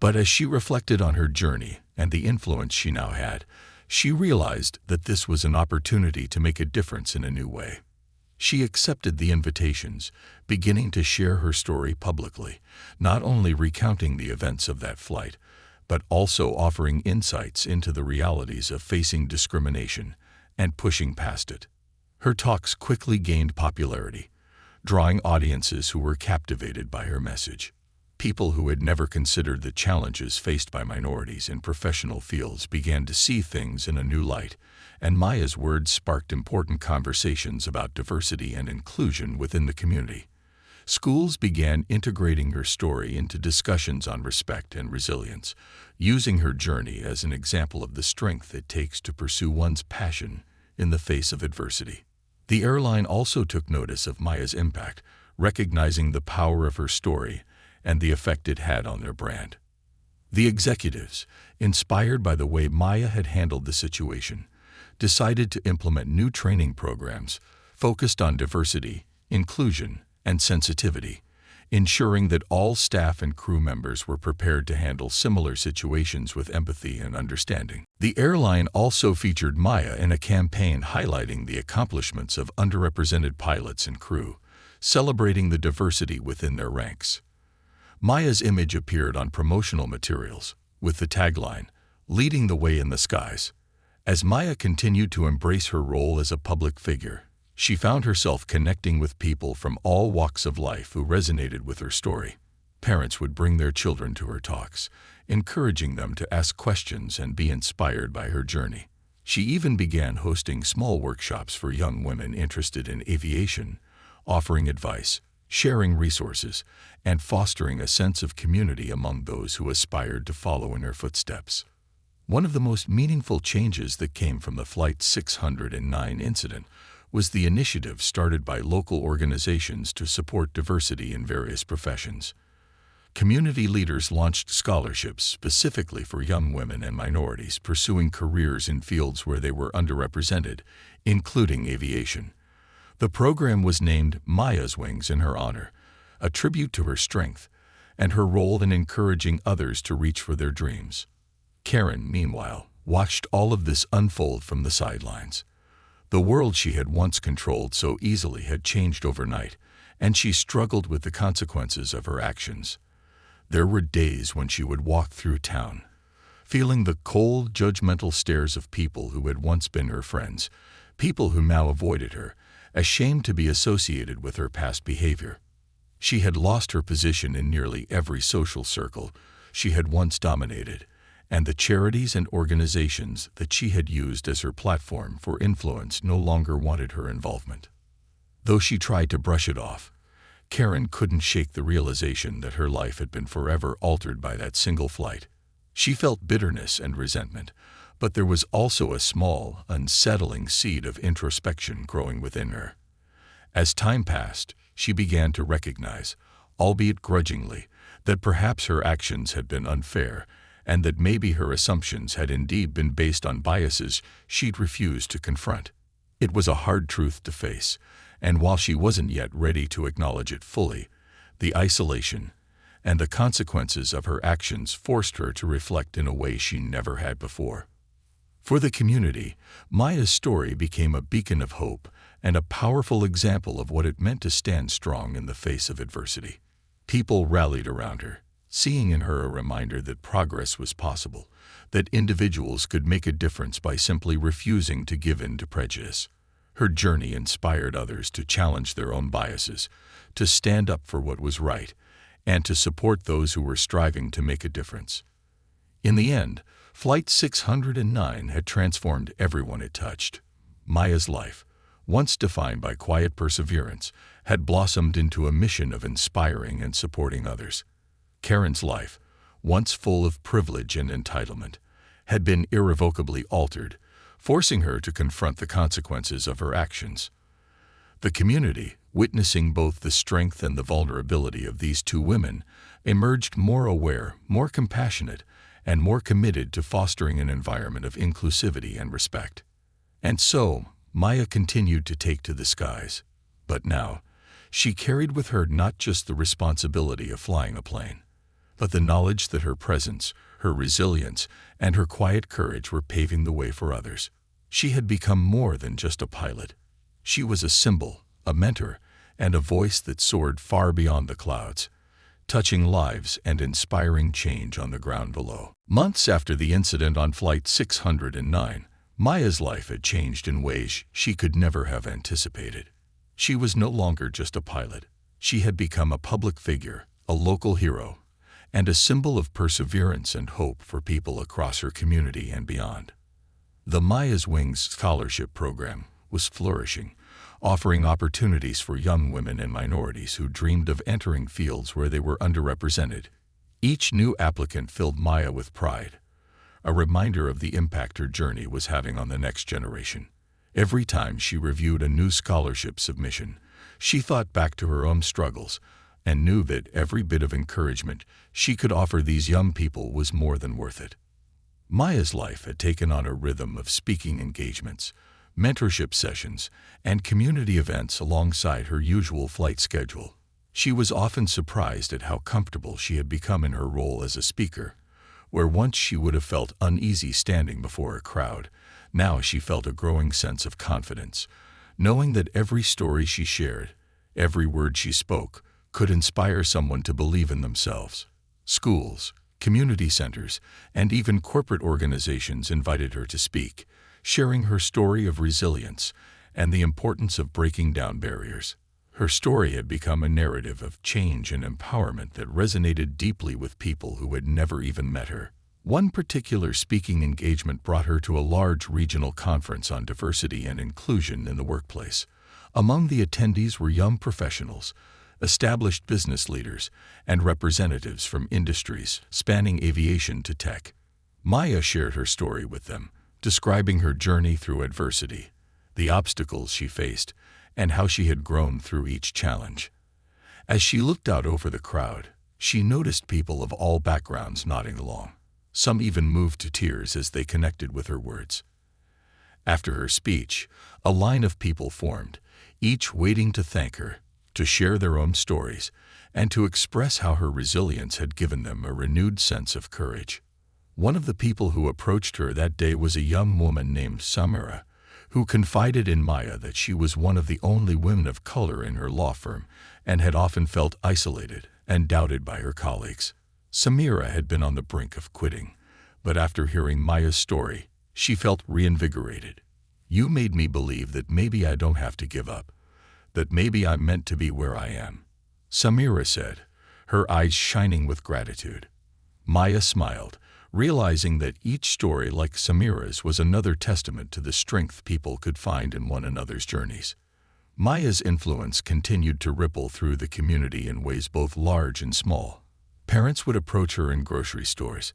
But as she reflected on her journey and the influence she now had, she realized that this was an opportunity to make a difference in a new way. She accepted the invitations, beginning to share her story publicly, not only recounting the events of that flight, but also offering insights into the realities of facing discrimination and pushing past it. Her talks quickly gained popularity, drawing audiences who were captivated by her message. People who had never considered the challenges faced by minorities in professional fields began to see things in a new light, and Maya's words sparked important conversations about diversity and inclusion within the community. Schools began integrating her story into discussions on respect and resilience, using her journey as an example of the strength it takes to pursue one's passion in the face of adversity. The airline also took notice of Maya's impact, recognizing the power of her story and the effect it had on their brand. The executives, inspired by the way Maya had handled the situation, decided to implement new training programs focused on diversity, inclusion, and sensitivity, ensuring that all staff and crew members were prepared to handle similar situations with empathy and understanding. The airline also featured Maya in a campaign highlighting the accomplishments of underrepresented pilots and crew, celebrating the diversity within their ranks. Maya's image appeared on promotional materials, with the tagline, "Leading the way in the skies." As Maya continued to embrace her role as a public figure, she found herself connecting with people from all walks of life who resonated with her story. Parents would bring their children to her talks, encouraging them to ask questions and be inspired by her journey. She even began hosting small workshops for young women interested in aviation, offering advice, sharing resources, and fostering a sense of community among those who aspired to follow in her footsteps. One of the most meaningful changes that came from the Flight 609 incident was the initiative started by local organizations to support diversity in various professions. Community leaders launched scholarships specifically for young women and minorities pursuing careers in fields where they were underrepresented, including aviation. The program was named Maya's Wings in her honor, a tribute to her strength and her role in encouraging others to reach for their dreams. Karen, meanwhile, watched all of this unfold from the sidelines. The world she had once controlled so easily had changed overnight, and she struggled with the consequences of her actions. There were days when she would walk through town, feeling the cold, judgmental stares of people who had once been her friends, people who now avoided her, ashamed to be associated with her past behavior. She had lost her position in nearly every social circle she had once dominated, and the charities and organizations that she had used as her platform for influence no longer wanted her involvement. Though she tried to brush it off, Karen couldn't shake the realization that her life had been forever altered by that single flight. She felt bitterness and resentment, but there was also a small, unsettling seed of introspection growing within her. As time passed, she began to recognize, albeit grudgingly, that perhaps her actions had been unfair, and that maybe her assumptions had indeed been based on biases she'd refused to confront. It was a hard truth to face, And while she wasn't yet ready to acknowledge it fully, the isolation and the consequences of her actions forced her to reflect in a way she never had before. For the community, Maya's story became a beacon of hope and a powerful example of what it meant to stand strong in the face of adversity. People rallied around her, seeing in her a reminder that progress was possible, that individuals could make a difference by simply refusing to give in to prejudice. Her journey inspired others to challenge their own biases, to stand up for what was right, and to support those who were striving to make a difference. In the end, Flight 609 had transformed everyone it touched. Maya's life, once defined by quiet perseverance, had blossomed into a mission of inspiring and supporting others. Karen's life, once full of privilege and entitlement, had been irrevocably altered, forcing her to confront the consequences of her actions. The community, witnessing both the strength and the vulnerability of these two women, emerged more aware, more compassionate, and more committed to fostering an environment of inclusivity and respect. And so, Maya continued to take to the skies. But now, she carried with her not just the responsibility of flying a plane, but the knowledge that her presence, her resilience, and her quiet courage were paving the way for others. She had become more than just a pilot. She was a symbol, a mentor, and a voice that soared far beyond the clouds, touching lives and inspiring change on the ground below. Months after the incident on Flight 609, Maya's life had changed in ways she could never have anticipated. She was no longer just a pilot. She had become a public figure, a local hero, and a symbol of perseverance and hope for people across her community and beyond. The Maya's Wings scholarship program was flourishing, offering opportunities for young women and minorities who dreamed of entering fields where they were underrepresented. Each new applicant filled Maya with pride, a reminder of the impact her journey was having on the next generation. Every time she reviewed a new scholarship submission, she thought back to her own struggles and knew that every bit of encouragement she could offer these young people was more than worth it. Maya's life had taken on a rhythm of speaking engagements, mentorship sessions, and community events alongside her usual flight schedule. She was often surprised at how comfortable she had become in her role as a speaker. Where once she would have felt uneasy standing before a crowd, now she felt a growing sense of confidence, knowing that every story she shared, every word she spoke, could inspire someone to believe in themselves. Schools, community centers, and even corporate organizations invited her to speak, sharing her story of resilience and the importance of breaking down barriers. Her story had become a narrative of change and empowerment that resonated deeply with people who had never even met her. One particular speaking engagement brought her to a large regional conference on diversity and inclusion in the workplace. Among the attendees were young professionals, established business leaders, and representatives from industries spanning aviation to tech. Maya shared her story with them, describing her journey through adversity, the obstacles she faced, and how she had grown through each challenge. As she looked out over the crowd, she noticed people of all backgrounds nodding along. Some even moved to tears as they connected with her words. After her speech, a line of people formed, each waiting to thank her, to share their own stories, and to express how her resilience had given them a renewed sense of courage. One of the people who approached her that day was a young woman named Samira, who confided in Maya that she was one of the only women of color in her law firm and had often felt isolated and doubted by her colleagues. Samira had been on the brink of quitting, but after hearing Maya's story, she felt reinvigorated. "You made me believe that maybe I don't have to give up, that maybe I'm meant to be where I am," Samira said, her eyes shining with gratitude. Maya smiled, realizing that each story like Samira's was another testament to the strength people could find in one another's journeys. Maya's influence continued to ripple through the community in ways both large and small. Parents would approach her in grocery stores,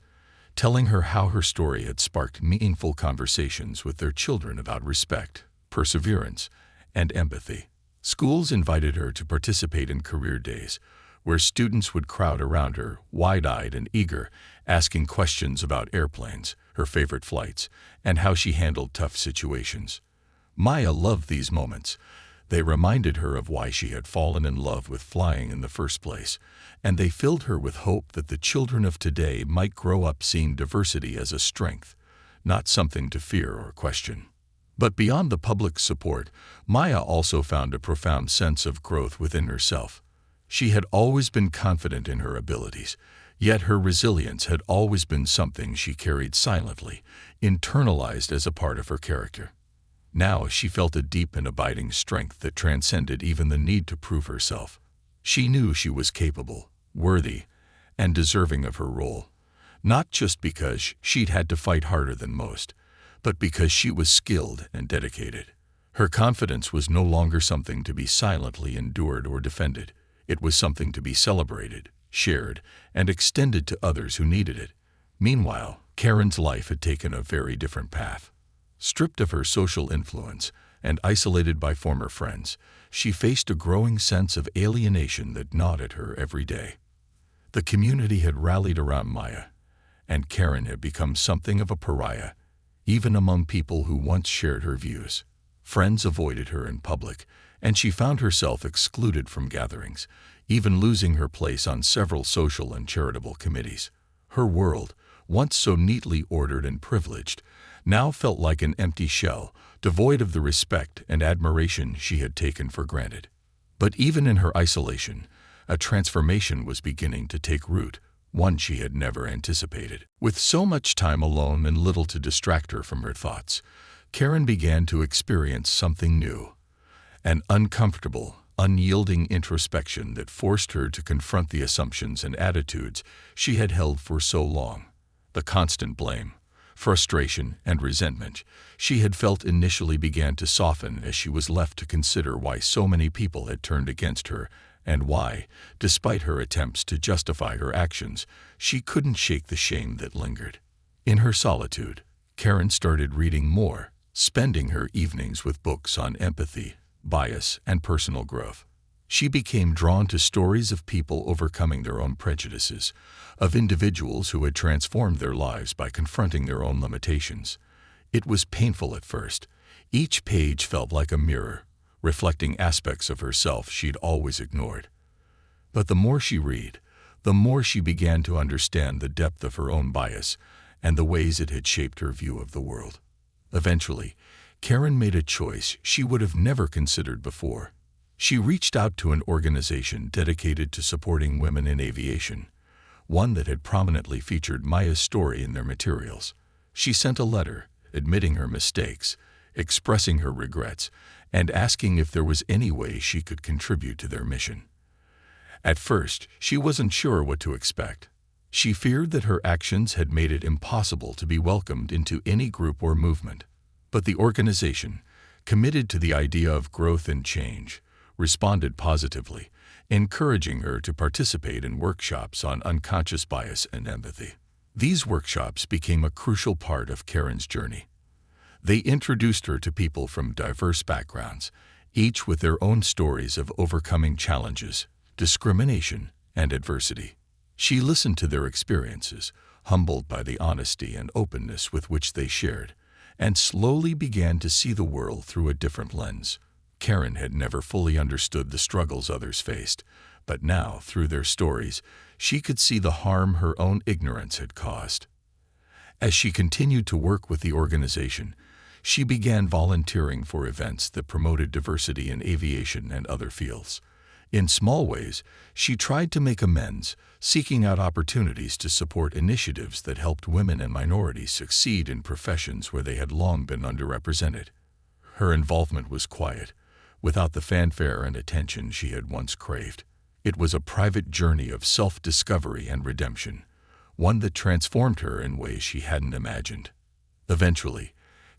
telling her how her story had sparked meaningful conversations with their children about respect, perseverance, and empathy. Schools invited her to participate in career days, where students would crowd around her, wide-eyed and eager, asking questions about airplanes, her favorite flights, and how she handled tough situations. Maya loved these moments. They reminded her of why she had fallen in love with flying in the first place, and they filled her with hope that the children of today might grow up seeing diversity as a strength, not something to fear or question. But beyond the public's support, Maya also found a profound sense of growth within herself. She had always been confident in her abilities, yet her resilience had always been something she carried silently, internalized as a part of her character. Now she felt a deep and abiding strength that transcended even the need to prove herself. She knew she was capable, worthy, and deserving of her role, not just because she'd had to fight harder than most, but because she was skilled and dedicated. Her confidence was no longer something to be silently endured or defended. It was something to be celebrated, shared, and extended to others who needed it. Meanwhile, Karen's life had taken a very different path. Stripped of her social influence and isolated by former friends, she faced a growing sense of alienation that gnawed at her every day. The community had rallied around Maya, and Karen had become something of a pariah, even among people who once shared her views. Friends avoided her in public, and she found herself excluded from gatherings, even losing her place on several social and charitable committees. Her world, once so neatly ordered and privileged, now felt like an empty shell, devoid of the respect and admiration she had taken for granted. But even in her isolation, a transformation was beginning to take root, one she had never anticipated. With so much time alone and little to distract her from her thoughts, Karen began to experience something new, an uncomfortable, unyielding introspection that forced her to confront the assumptions and attitudes she had held for so long. The constant blame, frustration, and resentment she had felt initially began to soften as she was left to consider why so many people had turned against her and why, despite her attempts to justify her actions, she couldn't shake the shame that lingered. In her solitude, Karen started reading more, spending her evenings with books on empathy, bias, and personal growth. She became drawn to stories of people overcoming their own prejudices, of individuals who had transformed their lives by confronting their own limitations. It was painful at first. Each page felt like a mirror, reflecting aspects of herself she'd always ignored. But the more she read, the more she began to understand the depth of her own bias and the ways it had shaped her view of the world. Eventually, Karen made a choice she would have never considered before. She reached out to an organization dedicated to supporting women in aviation, one that had prominently featured Maya's story in their materials. She sent a letter, admitting her mistakes, expressing her regrets, and asking if there was any way she could contribute to their mission. At first, she wasn't sure what to expect. She feared that her actions had made it impossible to be welcomed into any group or movement. But the organization, committed to the idea of growth and change, responded positively, encouraging her to participate in workshops on unconscious bias and empathy. These workshops became a crucial part of Karen's journey. They introduced her to people from diverse backgrounds, each with their own stories of overcoming challenges, discrimination, and adversity. She listened to their experiences, humbled by the honesty and openness with which they shared, and slowly began to see the world through a different lens. Karen had never fully understood the struggles others faced, but now, through their stories, she could see the harm her own ignorance had caused. As she continued to work with the organization, she began volunteering for events that promoted diversity in aviation and other fields. In small ways, she tried to make amends, seeking out opportunities to support initiatives that helped women and minorities succeed in professions where they had long been underrepresented. Her involvement was quiet, without the fanfare and attention she had once craved. It was a private journey of self-discovery and redemption, one that transformed her in ways she hadn't imagined. Eventually,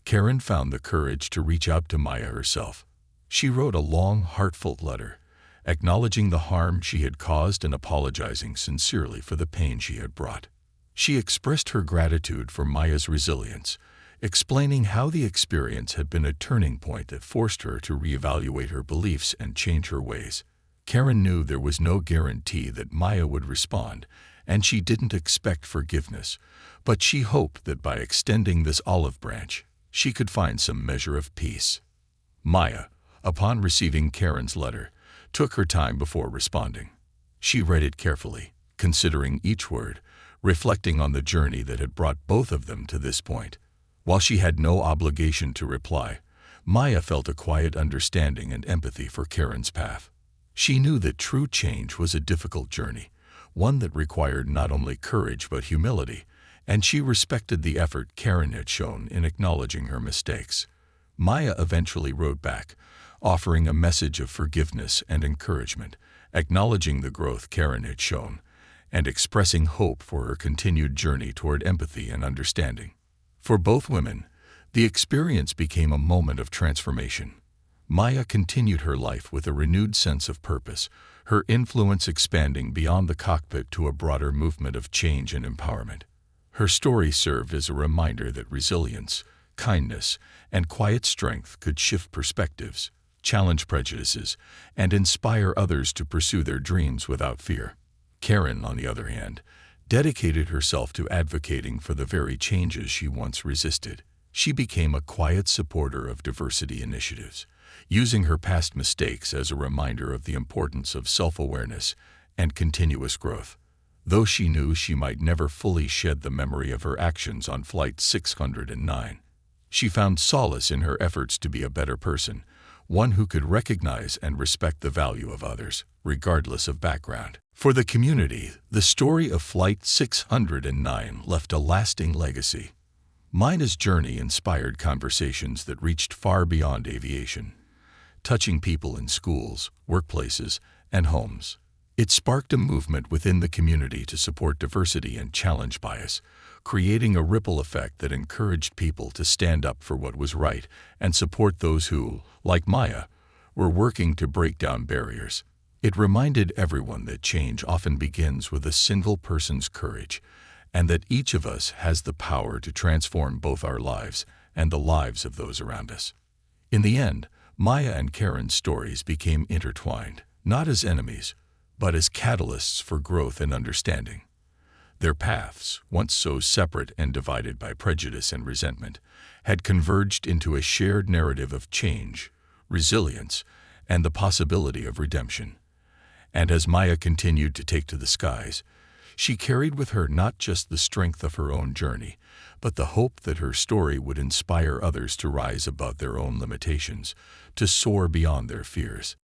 Karen found the courage to reach out to Maya herself. She wrote a long, heartfelt letter, acknowledging the harm she had caused and apologizing sincerely for the pain she had brought. She expressed her gratitude for Maya's resilience, explaining how the experience had been a turning point that forced her to reevaluate her beliefs and change her ways. Karen knew there was no guarantee that Maya would respond, and she didn't expect forgiveness, but she hoped that by extending this olive branch, she could find some measure of peace. Maya, upon receiving Karen's letter, took her time before responding. She read it carefully, considering each word, reflecting on the journey that had brought both of them to this point. While she had no obligation to reply, Maya felt a quiet understanding and empathy for Karen's path. She knew that true change was a difficult journey, one that required not only courage but humility, and she respected the effort Karen had shown in acknowledging her mistakes. Maya eventually wrote back, offering a message of forgiveness and encouragement, acknowledging the growth Karen had shown, and expressing hope for her continued journey toward empathy and understanding. For both women, the experience became a moment of transformation. Maya continued her life with a renewed sense of purpose, her influence expanding beyond the cockpit to a broader movement of change and empowerment. Her story served as a reminder that resilience, kindness, and quiet strength could shift perspectives, challenge prejudices, and inspire others to pursue their dreams without fear. Karen, on the other hand, dedicated herself to advocating for the very changes she once resisted. She became a quiet supporter of diversity initiatives, using her past mistakes as a reminder of the importance of self-awareness and continuous growth. Though she knew she might never fully shed the memory of her actions on Flight 609, she found solace in her efforts to be a better person, one who could recognize and respect the value of others, regardless of background. For the community, the story of Flight 609 left a lasting legacy. Maya's journey inspired conversations that reached far beyond aviation, touching people in schools, workplaces, and homes. It sparked a movement within the community to support diversity and challenge bias, creating a ripple effect that encouraged people to stand up for what was right and support those who, like Maya, were working to break down barriers. It reminded everyone that change often begins with a single person's courage, and that each of us has the power to transform both our lives and the lives of those around us. In the end, Maya and Karen's stories became intertwined, not as enemies, but as catalysts for growth and understanding. Their paths, once so separate and divided by prejudice and resentment, had converged into a shared narrative of change, resilience, and the possibility of redemption. And as Maya continued to take to the skies, she carried with her not just the strength of her own journey, but the hope that her story would inspire others to rise above their own limitations, to soar beyond their fears.